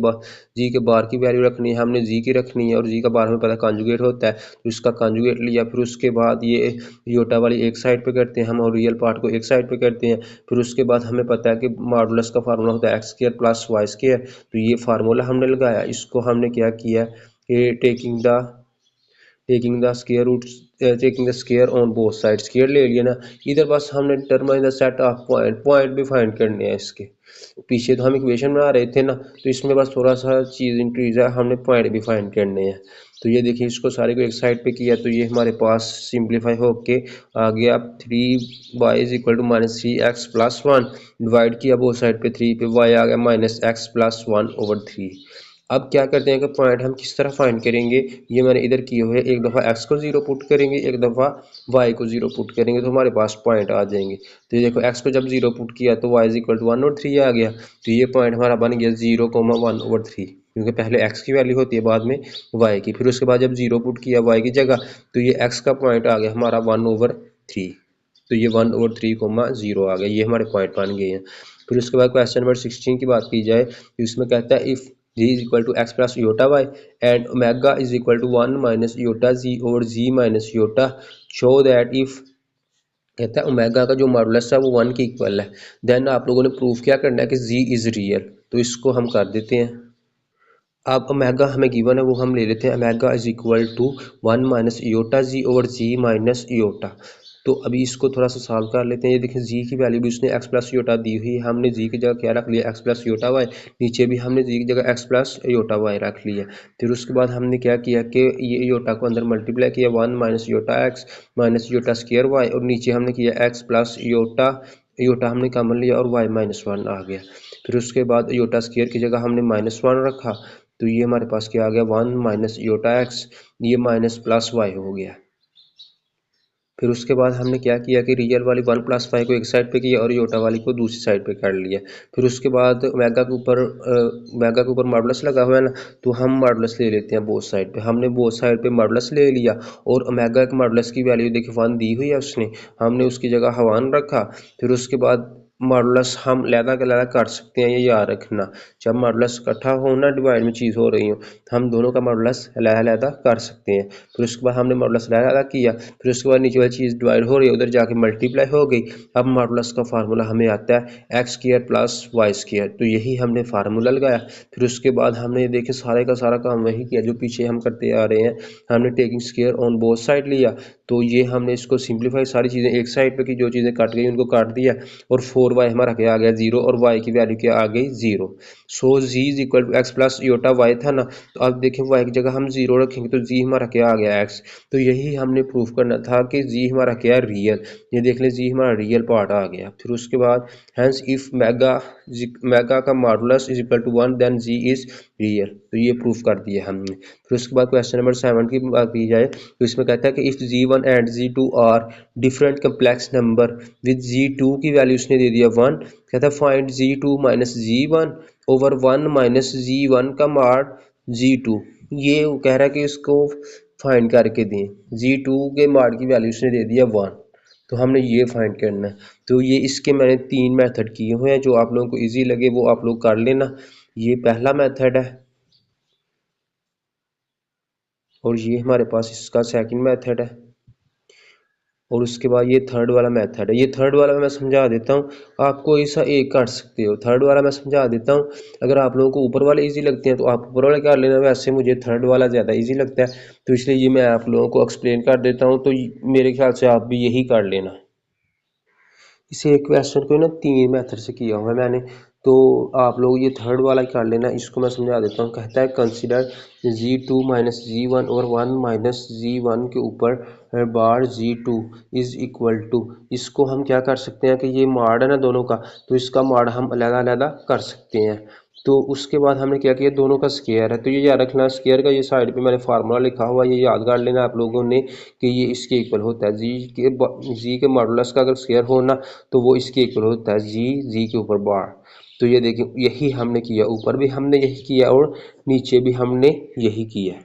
बार की वैल्यू रखनी है, हमने जी की रखनी है, और जी का बार में पता कॉन्जुगेट होता है तो इसका कॉन्जुगेट लिया। फिर उसके बाद ये योटा वाली एक साइड पे करते हैं हम और रियल पार्ट को एक साइड पे करते हैं। फिर उसके बाद हमें पता है कि मॉडुलस का फार्मूला होता है x square plus y square, तो ये फार्मूला हमने लगाया। इसको हमने क्या किया कि taking the square on both side, square ले लिया ना। इधर बस हमने determine the set of point भी फाइंड करने हैं इसके। पीछे तो हम इक्वेशन बना रहे थे ना, तो इसमें बस थोड़ा सा चीज़ इंक्रीज है, हमने पॉइंट भी फाइंड करने हैं। तो ये देखिए इसको सारे को एक साइड पे किया, तो ये हमारे पास सिंप्लीफाई होके आ गया 3y is equal to -3x plus 1, divide किया बोथ साइड पे 3 पे, y आ गया -x प्लस 1/3। अब क्या करते हैं कि पॉइंट हम किस तरह फाइंड करेंगे, ये मैंने इधर किए हुए, एक दफ़ा x को 0 पुट करेंगे, एक दफ़ा y को 0 पुट करेंगे, तो हमारे पास पॉइंट आ जाएंगे। तो ये देखो x को जब 0 पुट किया तो y इज इक्वल टू 1/3 आ गया। तो ये पॉइंट हमारा बन गया 0,1/3, क्योंकि पहले x की वैल्यू होती है बाद में y की। फिर उसके बाद जब 0 पुट किया y की जगह, तो ये x का पॉइंट आ गया हमारा 1/3। तो ये 1/3,0 आ गया, ये हमारे पॉइंट बन गए हैं। फिर उसके बाद क्वेश्चन नंबर 16 की बात की जाए, तो इसमें कहता है if g is equal to x plus iota y and omega is equal to 1 minus iota z और z minus iota, show that if, कहता है ओमेगा का जो मॉडुलस है वो 1 के इक्वल है, देन आप लोगों ने प्रूफ क्या करना है कि जी इज रियल। तो इसको हम कर देते हैं। अब ओमेगा हमें गिवन है, वो हम ले लेते हैं। Omega is equal to 1 minus iota z over z minus iota. तो अभी इसको थोड़ा सा सॉल्व कर लेते हैं। ये देखें जी की वैल्यू भी उसने एक्स प्लस योटा दी हुई है, हमने जी की जगह क्या रख लिया, एक्स प्लस योटा वाई। नीचे भी हमने जी की जगह एक्स प्लस योटा वाई रख लिया। फिर उसके बाद हमने क्या किया कि ये योटा को अंदर मल्टीप्लाई किया, 1 minus iota x minus iota square y, और नीचे हमने किया एक्स प्लस योटा, योटा हमने कॉमन लिया और वाई माइनस 1 आ गया। फिर उसके बाद योटा स्क्वायर की जगह हमने -1 रखा, तो ये हमारे पास क्या आ गया, 1 माइनस योटा एक्स, ये माइनस प्लस वाई हो गया। फिर उसके बाद हमने क्या किया कि रियल वाली 1 प्लस वाई को एक साइड पे किया और योटा वाली को दूसरी साइड पे कर लिया। फिर उसके बाद ओमेगा के ऊपर मॉडुलस लगा हुआ है ना, तो हम मॉडुलस ले लेते हैं बोथ साइड पे। हमने बोथ साइड पे मॉडुलस ले लिया और ओमेगा के मॉडुलस की वैल्यू देखिए 1 दी हुई है उसने, हमने उसकी जगह 1 रखा। फिर उसके बाद मॉडुलस हम लहदा के लहदा कर सकते हैं, ये याद रखना। जब मॉडुलस इकट्ठा हो ना, डिवाइड में चीज़ हो रही हो, तो हम दोनों का मॉडुलस लहदा लहदा कर सकते हैं। फिर उसके बाद हमने मॉडुलस लहदा किया, फिर उसके बाद नीचे वाली चीज़ डिवाइड हो रही है, उधर जाके मल्टीप्लाई हो गई। अब मॉडुलस का फार्मूला हमें आता है x square plus y square, तो यही हमने फार्मूला लगाया। फिर उसके बाद हमने देखे सारे का सारा काम वही किया जो पीछे हम करते आ रहे हैं। हमने taking square on both side लिया, तो ये हमने इसको सिंप्लीफाई, सारी चीज़ें एक साइड पे की, जो चीज़ें कट गई उनको काट दिया, और 4y हमारा क्या आ गया 0, और y की वैल्यू क्या आ गई 0। So z is equal to x plus iota y था ना, तो अब देखें y की जगह हम 0 रखेंगे तो z हमारा क्या आ गया x। तो यही हमने प्रूफ करना था कि z हमारा क्या है रियल। ये देख लें z हमारा रियल पार्ट आ गया। फिर उसके बाद हैंस इफ मेगा का modulus is equal to 1 then z is real, तो ये प्रूफ कर दिया हमने। फिर उसके बाद क्वेश्चन नंबर 7 की बात की जाए, तो इसमें कहता है कि if g1 and g2 are different complex number with g2 की वैल्यू उसने दे दिया 1, कहता है find g2 minus g1 over 1 minus g1 का मॉड g2। ये वो कह रहा है कि इसको फाइंड करके दें, g2 के मॉड की वैल्यू उसने दे दिया 1, तो हमने ये फाइंड करना है। तो ये इसके मैंने 3 मेथड किए हुए हैं, जो आप लोगों को इजी लगे वो आप लोग कर लेना। ये पहला मेथड है और ये हमारे पास इसका सेकंड मेथड है, और उसके बाद ये थर्ड वाला मेथड है। ये थर्ड वाला मैं समझा देता हूँ, आपको ऐसा एक कर सकते हो। थर्ड वाला मैं समझा देता हूँ, अगर आप लोगों को ऊपर वाले इजी लगते हैं तो आप ऊपर वाले कर लेना, वैसे मुझे थर्ड वाला ज़्यादा इजी लगता है, तो इसलिए ये मैं आप लोगों को एक्सप्लेन कर देता हूँ। तो मेरे ख्याल से आप भी यही कर लेना। इसे एक क्वेश्चन को ना 3 मेथड से किया हुआ है मैंने, तो आप लोग ये थर्ड वाला कर लेना। इसको मैं समझा देता हूँ। कहता है कंसिडर g2 माइनस g1 और 1 माइनस g1 के ऊपर बार g2 इज इक्वल टू, इसको हम क्या कर सकते हैं कि ये माड है ना दोनों का, तो इसका माड हम अलग-अलग कर सकते हैं। तो उसके बाद हमने क्या किया, दोनों का स्क्वायर है, तो ये याद रखना स्क्वायर का, ये साइड पे मैंने फार्मूला लिखा हुआ है, ये याद कर लेना आप लोगों ने कि ये इसके इक्वल होता है। जी के मॉडुलस का अगर स्क्वायर हो ना, तो वो इसके इक्वल होता है जी के ऊपर बार। तो ये देखिए यही हमने किया, ऊपर भी हमने यही किया और नीचे भी हमने यही किया।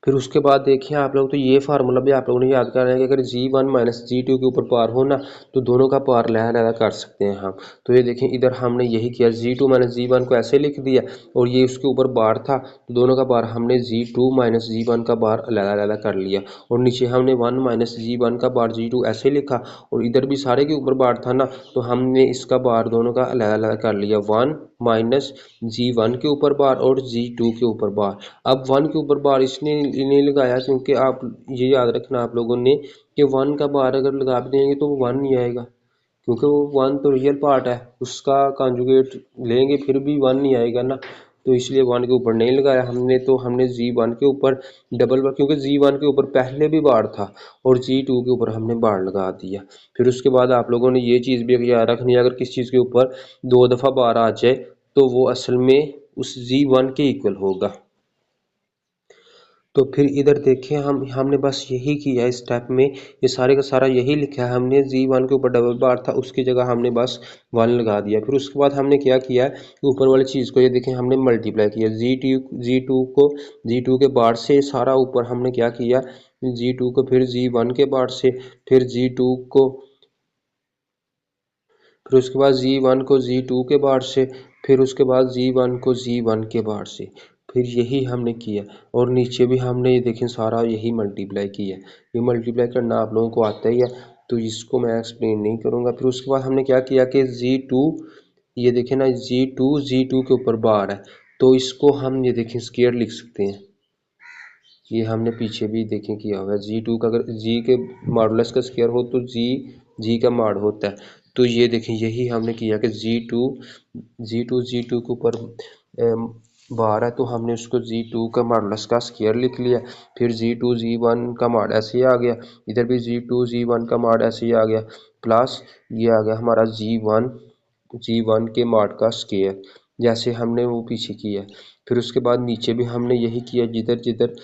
फिर उसके बाद देखिए आप लोग, तो ये फार्मूला भी आप लोगों ने याद करना है कि अगर g1 माइनस g2 के ऊपर पार हो ना, तो दोनों का पार लहदा कर सकते हैं हम। तो ये देखें इधर हमने यही किया, g2 माइनस g1 को ऐसे लिख दिया, और ये उसके ऊपर बार था, तो दोनों का बार हमने g2 माइनस g1 का बार लहदा कर लिया, और नीचे हमने 1 माइनस g1 का बार g2 ऐसे लिखा, और इधर भी सारे के ऊपर बार था ना, तो हमने इसका बार दोनों का लहदा कर लिया, 1 माइनस g1 के ऊपर बार और g2 के ऊपर बार। अब 1 के ऊपर बार इसने नहीं लगाया, क्योंकि आप ये याद रखना आप लोगों ने कि 1 का बार अगर लगा भी देंगे तो वो 1 नहीं आएगा, क्योंकि वो 1 तो रियल पार्ट है, उसका कॉन्जुगेट लेंगे फिर भी 1 नहीं आएगा ना, तो इसलिए 1 के ऊपर नहीं लगाया हमने। तो हमने g1 के ऊपर डबल बार, क्योंकि g1 के ऊपर पहले भी बार था, और g2 के ऊपर हमने बार लगा दिया। फिर उसके बाद आप लोगों ने ये चीज़ भी याद रखनी है, अगर किसी चीज़ के ऊपर 2 दफ़ा बार आ जाए तो वो असल में उस g1 के इक्वल होगा। तो फिर इधर देखें हमने बस यही किया इस स्टेप में, ये सारे का सारा यही लिखा है हमने। g1 के ऊपर डबल बार था, उसकी जगह हमने बस 1 लगा दिया। फिर उसके बाद हमने क्या किया कि ऊपर वाली चीज़ को ये देखें हमने मल्टीप्लाई किया g2 के बार से, सारा ऊपर हमने क्या किया g2 को, फिर g1 के बार से, फिर g2 को, फिर उसके बाद g1 को g2 के बार से, फिर उसके बाद g1 को g1 के बार से। फिर यही हमने किया और नीचे भी हमने ये देखें सारा यही मल्टीप्लाई किया। ये मल्टीप्लाई करना आप लोगों को आता ही है, तो इसको मैं एक्सप्लेन नहीं करूँगा। फिर उसके बाद हमने क्या किया कि g2, ये देखें ना g2 के ऊपर बार है, तो इसको हम ये देखें स्क्वायर लिख सकते हैं। ये हमने पीछे भी देखें किया हुआ है। g2 का अगर g के मॉडुलस का स्क्वायर हो तो g का मॉड होता है। तो ये देखें यही हमने किया कि g2 के ऊपर बार है, तो हमने उसको g2 का मॉडुलस का स्क्वायर लिख लिया। फिर g1 का मॉड ऐसे ही आ गया, इधर भी g1 का मॉड ऐसे ही आ गया, प्लस ये आ गया हमारा g1 के मॉड का स्क्वायर, जैसे हमने वो पीछे किया। फिर उसके बाद नीचे भी हमने यही किया, जिधर जिधर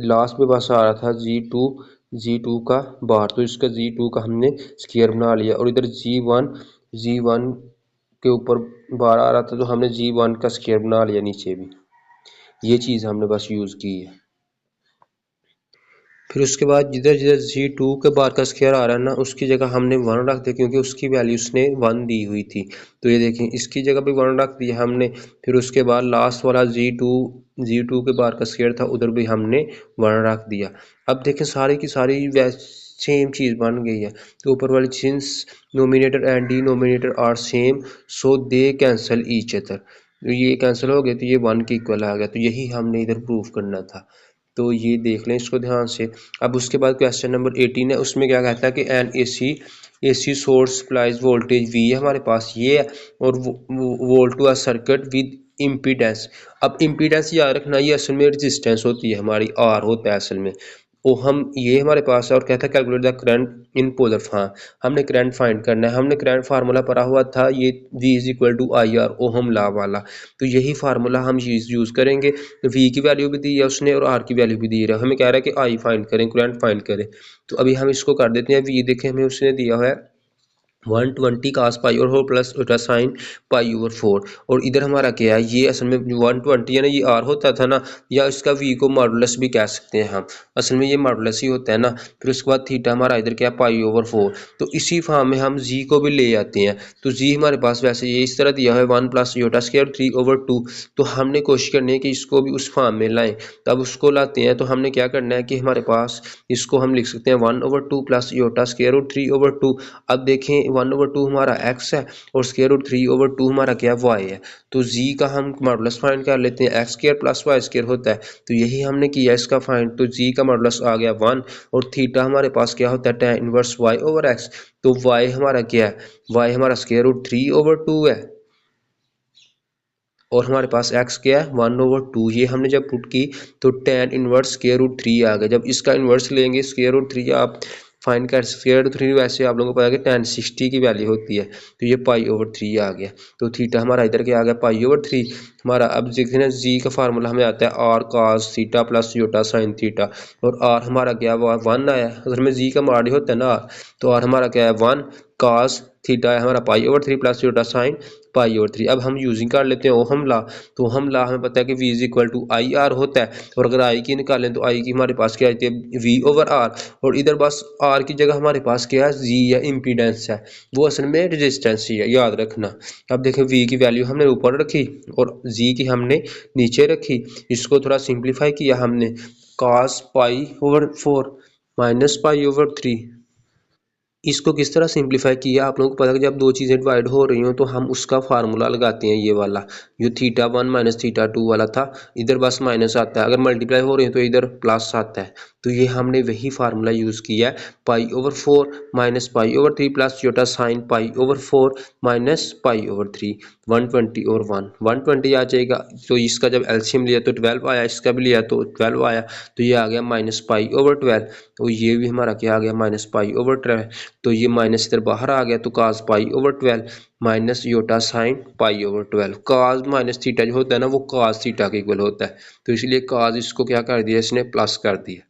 लास्ट में बस आ रहा था जी टू का बार, तो इसका जी2 का हमने स्क्वायर बना लिया। और इधर जी वन के ऊपर बार आ रहा था, तो हमने जी1 का स्क्वायर बना लिया नीचे भी। ये चीज़ हमने बस यूज़ की है। फिर उसके बाद जिधर जिधर जी2 के बार का स्क्वायर आ रहा है ना, उसकी जगह हमने 1 रख दिया, क्योंकि उसकी वैल्यू उसने 1 दी हुई थी। तो ये देखें इसकी जगह भी 1 रख दिया हमने। फिर उसके बाद लास्ट वाला जी टू के बार का स्क्वायर था, उधर भी हमने 1 रख दिया। अब देखें सारी की सारी सेम चीज़ बन गई है। तो ऊपर वाली since numerator and denominator are same so they cancel each other, तो ये कैंसिल हो गए तो ये 1 के इक्वल आ गया। तो यही हमने इधर प्रूफ करना था, तो ये देख लें इसको ध्यान से। अब उसके बाद क्वेश्चन नंबर 18 है, उसमें क्या कहता है कि an AC source supplies voltage V है हमारे पास ये है, और volt to a circuit with impedance. अब इम्पीडेंस याद रखना, ये असल में रेजिस्टेंस होती है हमारी, आर होता है असल में। ओहम ये हमारे पास है, और कहता है calculate the current in polar form. हमने करंट फाइंड करना है, हमने करंट फार्मूला पढ़ा हुआ था ये V is equal to I R, ohm law वाला। तो यही फार्मूला हम यूज़ करेंगे। तो V की वैल्यू भी दी है उसने और R की वैल्यू भी दी है, हमें कह रहा है कि आई फाइंड करें, करंट फाइंड करें। तो अभी हम इसको कर देते हैं। V देखें हमें उसने दिया हुआ है 120 cos पाई और 4 प्लस उल्टा साइन पाई ओवर 4। और इधर हमारा क्या है, ये असल में 120 है ना, ये आर होता था ना, या इसका वी को मॉडुलस भी कह सकते हैं हम, असल में ये मॉडुलस ही होता है ना। फिर उसके बाद थीटा हमारा इधर क्या पाई ओवर 4। तो इसी फॉर्म में हम जी को भी ले आते हैं। तो जी हमारे पास वैसे ये इस तरह दिया है 1 प्लस योटा स्क्वायर 3/2। तो हमने कोशिश करनी है कि इसको भी उस फॉर्म में लाएं। तब उसको लाते हैं तो हमने क्या करना है कि हमारे पास इसको हम लिख सकते हैं 1/2 प्लस योटा स्क्वायर रूट 3/2। अब देखें 1/2 हमारा x है और स्क्वायर रूट 3/2 हमारा क्या y है। तो z का हम मॉडुलस फाइंड कर लेते हैं, x square plus y square होता है। तो यही हमने किया इसका फाइंड। तो z का मॉडुलस आ गया 1, और थीटा हमारे पास क्या होता है tan inverse y over x। तो y हमारा क्या है, y हमारा स्क्वायर रूट 3/2 है, और हमारे पास x क्या है 1/2। ये हमने जब पुट की तो tan इनवर्स स्क्वायर रूट 3 आ गया। जब इसका इन्वर्स लेंगे स्क्वायर रूट 3 आप फाइंड कर, स्क्वायर रूट 3 वैसे आप लोगों को पता है कि tan 60 की वैल्यू होती है। तो ये पाई/3 आ गया। तो थीटा हमारा इधर क्या आ गया पाई/3 हमारा। अब देखते हैं जी का फार्मूला हमें आता है r cos theta plus iota sine theta, और आर हमारा क्या 1 आया। अगर में जी का मॉड होता है ना आर, तो आर हमारा क्या है 1 cos थीटा है हमारा पाई/3 प्लस योटा साइन पाई/3। अब हम यूजिंग कर लेते हैं ओहम ला। तो ओहम ला हमें पता है कि V is equal to I R होता है, और अगर आई की निकालें तो आई की हमारे पास क्या आती है V ओवर आर, और इधर बस आर की जगह हमारे पास क्या है जी या इम्पीडेंस है, वो असल में रेजिस्टेंस ही है, याद रखना। अब देखें V की वैल्यू हमने ऊपर रखी और जी की हमने नीचे रखी। इसको थोड़ा सिंप्लीफाई किया हमने, cos पाई/4 माइनस पाई/3। इसको किस तरह सिंप्लीफाई किया, आप लोगों को पता है कि जब दो चीज़ें डिवाइड हो रही हो तो हम उसका फार्मूला लगाते हैं, ये वाला जो θ1 माइनस θ2 वाला था, इधर बस माइनस आता है। अगर मल्टीप्लाई हो रही है तो इधर प्लस आता है। तो ये हमने वही फार्मूला यूज़ किया है, पाई/4 माइनस पाई/3 प्लस योटा साइन पाई/4 माइनस पाई/3। 120 और 120 आ जाएगा। तो इसका जब एलसीएम लिया तो 12 आया, इसका भी लिया तो 12 आया। तो ये आ गया माइनस पाई/12, तो ये भी हमारा क्या आ गया माइनस पाई/12। तो ये माइनस इधर बाहर आ गया, तो cos pi over 12 minus iota sine pi over 12। Cos minus theta जो होता है ना वो काज थीटा के इक्वल होता है, तो इसलिए काज इसको क्या कर दिया इसने प्लस कर दिया।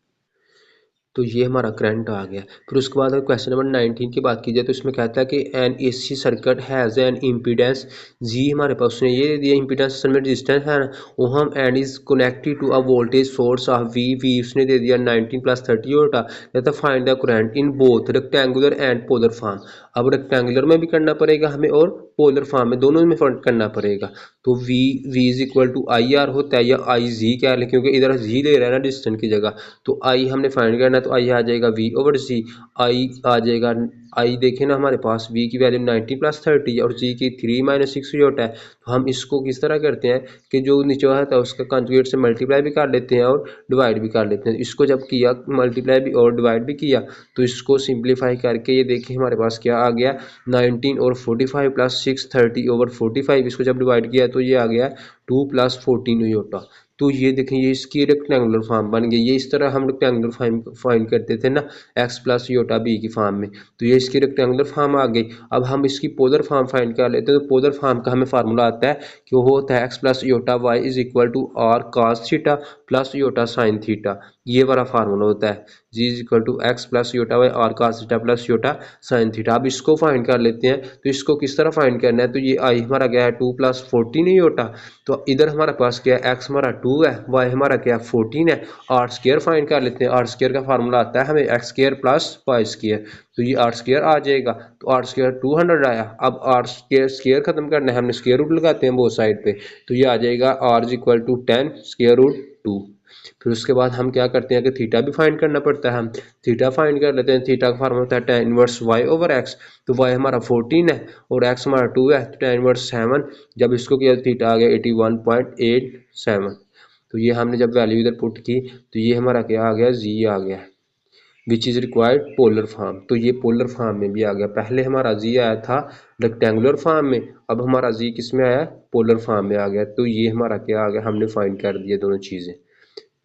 तो ये हमारा करंट आ गया। फिर उसके बाद अगर क्वेश्चन नंबर 19 की बात की जाए तो इसमें कहता है कि an AC circuit has an impedance z, हमारे पास उसने ये दे दिया इम्पीडेंस असल में रेजिस्टेंस है ना वो हम and is connected to a voltage source of V उसने दे दिया 19 प्लस 30 वोल्ट। कहता है find the current in both rectangular and polar form. अब रेक्टेंगुलर में भी करना पड़ेगा हमें और पोलर फॉर्म में, दोनों में करना पड़ेगा। तो V is equal to I R होता है या आई जी क्या है, क्योंकि इधर जी ले रहा है ना डिस्टेंस की जगह, तो आई हमने फाइंड करना है तो आई आ जाएगा वी ओवर जी। आई आ जाएगा, आई देखें ना हमारे पास वी की वैल्यू 90 प्लस 30 और जी की 3 माइनस 6 होता है। तो हम इसको किस तरह करते हैं कि जो नीचे होता है उसका कंजुगेट से मल्टीप्लाई भी कर लेते हैं और डिवाइड भी कर लेते हैं। इसको जब किया मल्टीप्लाई भी और डिवाइड भी किया तो इसको सिंप्लीफाई करके ये देखिए हमारे पास क्या आ गया 19 और 45 प्लस 6 30 ओवर 45। इसको जब डिवाइड किया तो ये आ गया 2 प्लस 14 योटा। तो ये देखें ये इसकी रेक्टेंगुलर फॉर्म बन गई। ये इस तरह हम रेक्टेंगुलर फॉर्म फाइंड करते थे ना एक्स प्लस योटा बी की फॉर्म में, तो ये इसकी रेक्टेंगुलर फॉर्म आ गई। अब हम इसकी पोलर फॉर्म फाइंड कर लेते हैं। तो पोलर फॉर्म का हमें फार्मूला आता है कि वो होता है x plus iota y is equal to r cos theta plus iota sine theta. ये वाला फार्मूला होता है z is equal to x plus iota y r cos theta plus iota sine theta. अब इसको फाइंड कर लेते हैं। तो इसको किस तरह फाइंड करना है, तो ये आई हमारा गया है 2 प्लस 14 योटा। तो इधर हमारे पास क्या है एक्स हमारा 2 है, वाई हमारा क्या 14 है। आर स्क्वायर फाइंड कर लेते हैं। आर स्क्वायर का फार्मूला आता है हमें x square plus y square, तो ये आर स्क्वायर आ जाएगा। तो आर स्क्वायर 200 आया। अब आर स्क्वायर स्क्वायर खत्म करना है, हमने स्क्वायर रूट लगाते हैं बहुत साइड पे, तो ये आ जाएगा r is equal to 10 square root 2। फिर उसके बाद हम क्या करते हैं कि थीटा भी फाइंड करना पड़ता है। हम थीटा फाइंड कर लेते हैं। थीटा का फार्मूला होता है tan inverse y over x। तो y हमारा 14 है और x हमारा 2 है, तो tan इनवर्स 7। जब इसको किया थीटा आ गया 81.87। तो ये हमने जब वैल्यू इधर पुट की तो ये हमारा क्या आ गया जी आ गया which is required polar form. तो ये पोलर फॉर्म में भी आ गया। पहले हमारा जी आया था रेक्टेंगुलर फॉर्म में, अब हमारा जी किस में आया पोलर फॉर्म में आ गया। तो ये हमारा क्या आ गया हमने फाइंड कर दिया दोनों चीज़ें।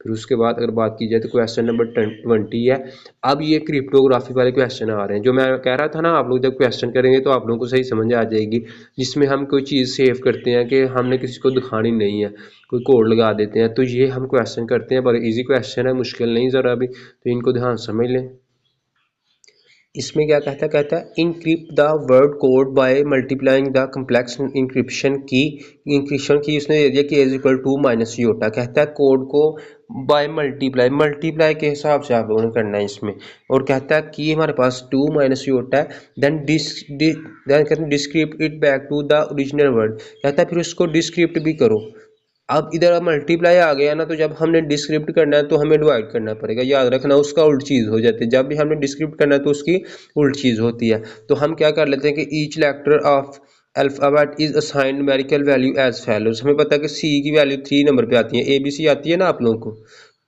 फिर उसके बाद अगर बात की जाए तो क्वेश्चन नंबर 20 है। अब ये क्रिप्टोग्राफी वाले क्वेश्चन आ रहे हैं। जो मैं कह रहा था ना आप लोग जब क्वेश्चन करेंगे तो आप लोगों को सही समझ आ जाएगी, जिसमें हम कोई चीज़ सेव करते हैं कि हमने किसी को दिखानी नहीं है, कोई कोड लगा देते हैं। तो ये हम क्वेश्चन करते हैं, बड़े ईजी क्वेश्चन है, मुश्किल नहीं ज़रा भी, तो इनको ध्यान समझ लें। इसमें क्या कहता है encrypt the word code by multiplying the complex encryption की उसने दे दिया कि is equal to minus iota. कहता है कोड को बाय मल्टीप्लाई के हिसाब से आप लोगों ने करना है इसमें। और कहता है कि हमारे पास 2 माइनस योटा है, देन कहते हैं decrypt it back to the original word. कहता है फिर उसको डिस्क्रिप्ट भी करो। अब इधर मल्टीप्लाई आ गया ना, तो जब हमने डिस्क्रिप्ट करना है तो हमें डिवाइड करना पड़ेगा। याद रखना उसका उल्ट चीज़ हो जाती है। जब भी हमने डिस्क्रिप्ट करना है तो उसकी उल्ट चीज़ होती है। तो हम क्या कर लेते हैं कि each letter of alphabet is assigned numerical value as follows. हमें पता है कि सी की वैल्यू 3 नंबर पे आती है, ए बी सी आती है ना आप लोगों को,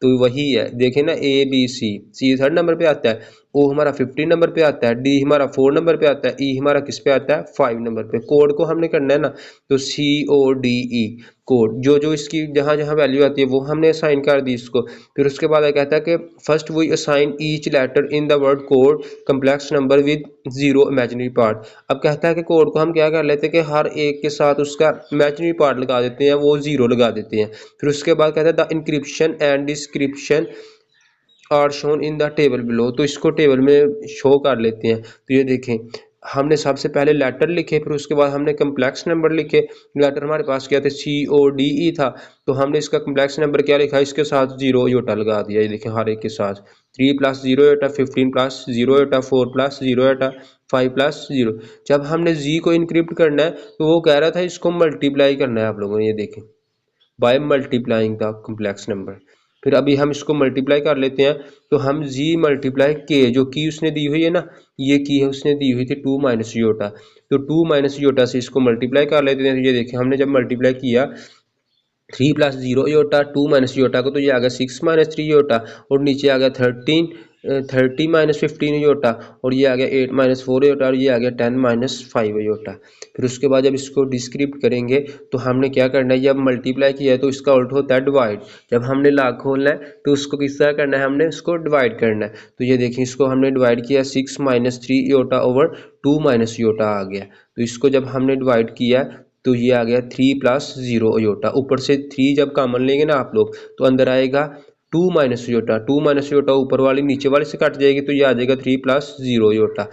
तो वही है देखें ना A B C 3rd number पे आता है, ओ हमारा 15 नंबर पे आता है, डी हमारा 4 नंबर पे आता है, ई हमारा किस पे आता है 5 नंबर पे। कोड को हमने करना है ना, तो CODE कोड जो जो इसकी जहाँ जहाँ वैल्यू आती है वो हमने असाइन कर दी इसको। फिर उसके बाद कहता है कि first we assign each letter in the word code complex number with 0 imaginary part. अब कहता है कि कोड को हम क्या कर लेते हैं कि हर एक के साथ उसका इमेजिनरी पार्ट लगा देते हैं, वो 0 लगा देते हैं। फिर उसके बाद कहता है the encryption and decryption are shown in the table below. तो इसको टेबल में शो कर लेते हैं। तो ये देखें हमने सबसे पहले लेटर लिखे, फिर उसके बाद हमने कम्प्लेक्स नंबर लिखे। लेटर हमारे पास क्या थे CODE था, तो हमने इसका कम्प्लेक्स नंबर क्या लिखा, इसके साथ 0 योटा लगा दिया। ये देखें हर एक के साथ 3 plus 0 iota, 15 plus 0 iota, 4 plus 0 iota, 5 plus 0। जब हमने जी को इनक्रिप्ट करना है तो वो कह रहा था इसको मल्टीप्लाई करना है आप लोगों ने, ये देखें bye multiplying the complex number. फिर अभी हम इसको मल्टीप्लाई कर लेते हैं। तो हम जी मल्टीप्लाई के जो की उसने दी हुई है ना, ये की है उसने दी हुई थी 2 माइनस योटा, तो 2 माइनस योटा से इसको मल्टीप्लाई कर लेते हैं। तो ये देखें हमने जब मल्टीप्लाई किया 3 प्लस 0 योटा 2 माइनस योटा को, तो ये आ गया 6 माइनस 3 योटा और नीचे आ गया 13 30 माइनस 15 योटा, और ये आ गया 8 माइनस 4 योटा, और ये आ गया 10 माइनस 5 योटा। फिर उसके बाद जब इसको डिस्क्रिप्ट करेंगे तो हमने क्या करना है, जब मल्टीप्लाई किया है तो इसका उल्टा होता है डिवाइड। जब हमने लाख खोलना है तो उसको किस तरह करना है, हमने उसको डिवाइड करना है। तो ये देखिए इसको हमने डिवाइड किया 6 minus 3 iota over 2 minus iota आ गया। तो इसको जब हमने डिवाइड किया तो ये आ गया 3 प्लस 0 योटा। ऊपर से 3 जब कॉमन लेंगे ना आप लोग तो अंदर आएगा 2 माइनस योटा। 2 माइनस योटा ऊपर वाली नीचे वाले से कट जाएगी तो ये आ जाएगा 3 प्लस 0 योटा।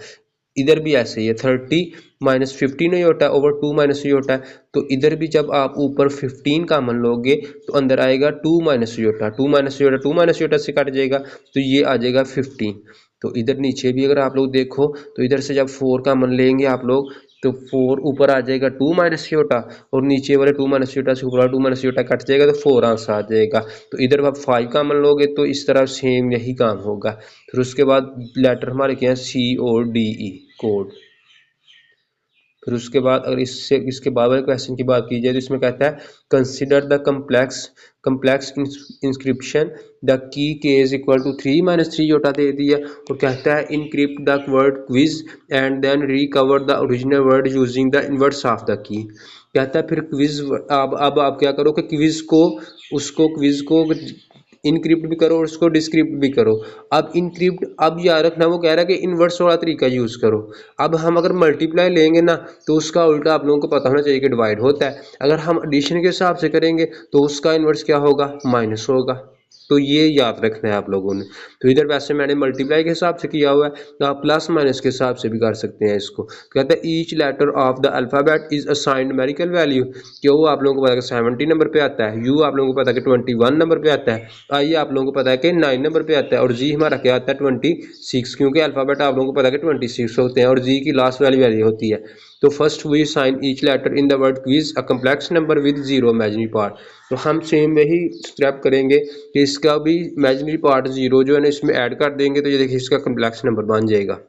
इधर भी ऐसे ही है 30 minus 15 iota over 2 minus iota. तो इधर भी जब आप ऊपर 15 कॉमन लोगे तो अंदर आएगा 2 minus iota. 2 minus iota 2 minus iota से कट जाएगा तो ये आ जाएगा 15। तो इधर नीचे भी अगर आप लोग देखो तो इधर से जब 4 कॉमन लेंगे आप लोग तो 4 ऊपर आ जाएगा 2 माइनस योटा, और नीचे वाले 2 माइनस योटा से ऊपर वाला 2 माइनस योटा कट जाएगा तो 4 आंसर आ जाएगा। तो इधर आप 5 कॉमन लोगे तो इस तरह सेम यही काम होगा। फिर उसके बाद लेटर हमारे क्या है, CODE कोड। फिर उसके बाद अगर इसके बाद वाले क्वेश्चन की बात की जाए तो इसमें कहता है consider the complex inscription the key is equal to 3 minus 3 iota दे दिया, और कहता है encrypt the word quiz and then recover the original word using the inverse of the key. कहता है फिर क्विज अब आप क्या करो कि क्विज को इनक्रिप्ट भी करो और उसको डिस्क्रिप्ट भी करो। अब इनक्रिप्ट अब याद रखना वो कह रहा है कि इनवर्स वाला तरीका यूज़ करो। अब हम अगर मल्टीप्लाई लेंगे ना तो उसका उल्टा आप लोगों को पता होना चाहिए कि डिवाइड होता है। अगर हम एडिशन के हिसाब से करेंगे तो उसका इन्वर्स क्या होगा, माइनस होगा। तो ये याद रखना है आप लोगों ने। तो इधर वैसे मैंने मल्टीप्लाई के हिसाब से किया हुआ है, तो आप प्लस माइनस के हिसाब से भी कर सकते हैं इसको। कहता है each letter of the alphabet is assigned numerical value. क्यों आप लोगों को पता है कि 70 नंबर पे आता है, यू आप लोगों को पता है कि 21 नंबर पे आता है, आई आप लोगों को पता है कि 9 नंबर पे आता है, और जी हमारा क्या आता है 26, क्योंकि अल्फ़ाबेट आप लोगों को पता है कि 26 होते हैं और जी की लास्ट वैल्यू होती है। तो first we sign each letter in the word quiz a complex number with zero imaginary part. तो हम सेम वही स्टेप करेंगे कि इसका भी इमेजिनरी पार्ट जीरो जो है ना इसमें ऐड कर देंगे, तो ये देखिए इसका कम्प्लेक्स नंबर बन जाएगा।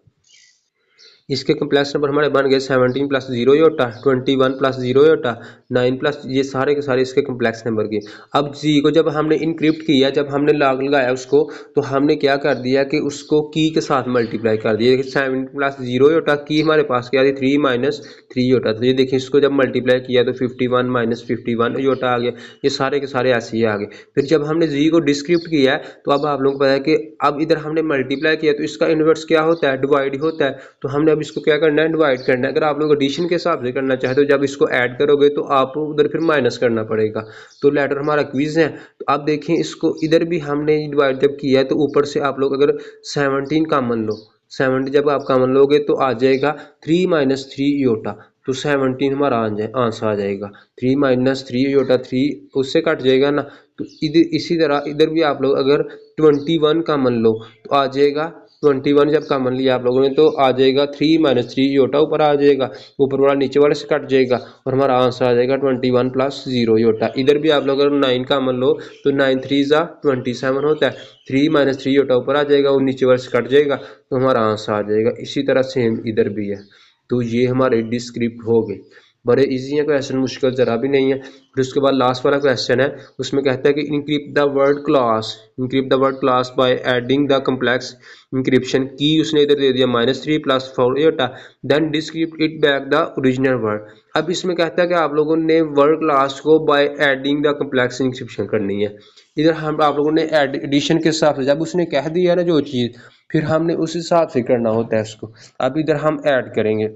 इसके कम्प्लेक्स नंबर हमारे बन गए 17 plus 0 iota, 21 plus 0 iota, 9 plus, ये सारे के सारे इसके कम्प्लेक्स नंबर के। अब जी को जब हमने इनक्रिप्ट किया, जब हमने लॉग लगाया उसको, तो हमने क्या कर दिया कि उसको की के साथ मल्टीप्लाई कर दिया। देखिए 7 प्लस 0 योटा, की हमारे पास क्या थी 3 माइनस 3 योटा। तो ये देखिए इसको जब मल्टीप्लाई किया तो 51 माइनस 51 योटा आ गया। ये सारे के सारे ऐसे ही आ गए। फिर जब हमने जी को डिस्क्रिप्ट किया तो अब आप लोगों को पता है कि अब इधर हमने मल्टीप्लाई किया तो इसका इन्वर्स क्या होता है, डिवाइड होता है। तो हमने अब इसको क्या करना है, डिवाइड करना है। अगर आप लोग एडिशन के हिसाब से करना चाहते हो, जब इसको ऐड करोगे तो आपको उधर फिर माइनस करना पड़ेगा। तो लेटर हमारा क्विज है। तो आप देखें इसको इधर भी हमने डिवाइड जब किया है तो ऊपर से आप लोग अगर 17 कॉमन लो, 70 जब आप कॉमन लोगे तो आ जाएगा 3 माइनस 3 योटा। तो 17 हमारा आंसर आ जाएगा। 3 माइनस 3 योटा 3 उससे कट जाएगा ना। तो इधर इसी तरह इधर भी आप लोग अगर 21 कॉमन लो तो आ जाएगा 21 जब कॉमन लिया आप लोगों ने तो आ जाएगा 3 माइनस 3 योटा ऊपर आ जाएगा, ऊपर वाला नीचे वाले से कट जाएगा और हमारा आंसर आ जाएगा 21 प्लस 0 योटा। इधर भी आप लोग अगर 9 कॉमन लो तो 9 3 जा 27 होता है, 3 माइनस 3 योटा ऊपर आ जाएगा और नीचे वाले से कट जाएगा तो हमारा आंसर आ जाएगा। इसी तरह सेम इधर भी है। तो ये हमारे डिस्क्रिप्ट हो गए, बड़े इजी है क्वेश्चन, मुश्किल ज़रा भी नहीं है। फिर उसके बाद लास्ट वाला क्वेश्चन है, उसमें कहता है कि encrypt the word class by adding the complex encryption की। उसने इधर दे दिया -3 plus 4 iota, then decrypt it back the original word. अब इसमें कहता है कि आप लोगों ने वर्ड क्लास को by adding the complex encryption करनी है। इधर हम आप लोगों ने एडिशन के हिसाब से, जब उसने कह दिया ना जो चीज़, फिर हमने उस हिसाब से करना होता है उसको। अब इधर हम ऐड करेंगे।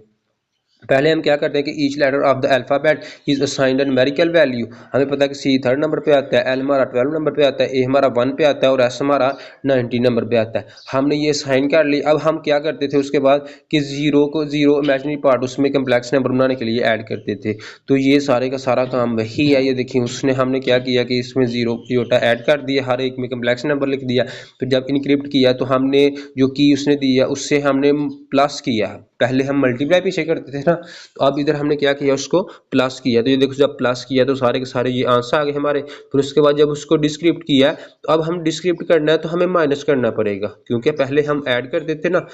पहले हम क्या करते हैं कि each letter of the alphabet is assigned an numerical value. हमें पता है कि सी 3rd नंबर पे आता है, एल हमारा 12 नंबर पे आता है, ए हमारा 1 पे आता है और एस हमारा 19 नंबर पे आता है। हमने ये साइन कर ली। अब हम क्या करते थे उसके बाद कि जीरो इमेजिनरी पार्ट उसमें कम्प्लेक्स नंबर बनाने के लिए ऐड करते थे। तो ये सारे का सारा काम वही है। ये देखिए उसने हमने क्या किया कि इसमें 0 योटा ऐड कर दिया, हर एक में कम्प्लेक्स नंबर लिख दिया। फिर जब इनक्रिप्ट किया तो हमने जो की उसने दिया उससे हमने प्लस किया। पहले हम मल्टीप्लाई पीछे करते थे ना, तो अब इधर हमने क्या किया उसको प्लस किया। तो ये देखो जब प्लस किया तो सारे के सारे ये आंसर आ गए हमारे। फिर उसके बाद जब उसको डिस्क्रिप्ट किया तो अब हम डिस्क्रिप्ट करना है तो हमें माइनस करना पड़ेगा, क्योंकि पहले हम ऐड कर देते ना।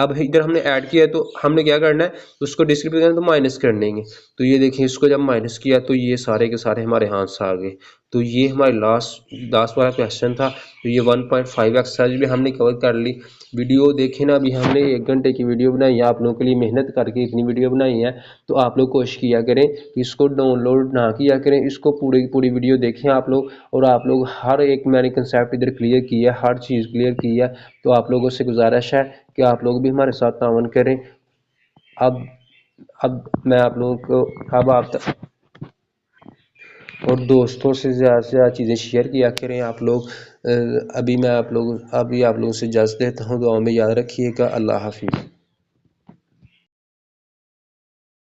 अब इधर हमने ऐड किया है तो हमने क्या करना है, उसको डिस्क्रिप्ट करना तो माइनस कर देंगे। तो ये देखिए इसको जब माइनस किया तो ये सारे के सारे हमारे आंसर आ गए। तो ये हमारे लास्ट वाला क्वेश्चन था। तो ये 1.5 एक्सरसाइज भी हमने कवर कर ली। वीडियो देखे ना, अभी हमने 1 घंटे की वीडियो बनाई है, आप लोगों के लिए मेहनत करके इतनी वीडियो बनाई है। तो आप लोग कोशिश किया करें कि इसको डाउनलोड ना किया करें, इसको पूरी वीडियो देखें आप लोग। और आप लोग हर एक मैंने कंसेप्ट इधर क्लियर किया है, हर चीज़ क्लियर की है। तो आप लोगों से गुजारिश है कि आप लोग भी हमारे साथ तावन करें। अब मैं आप लोगों को अब आप और दोस्तों से ज़्यादा चीज़ें शेयर किया करें आप लोग। अभी आप लोगों से इजाज़त देता हूँ। दुआ में याद रखिएगा। अल्लाह हाफिज़।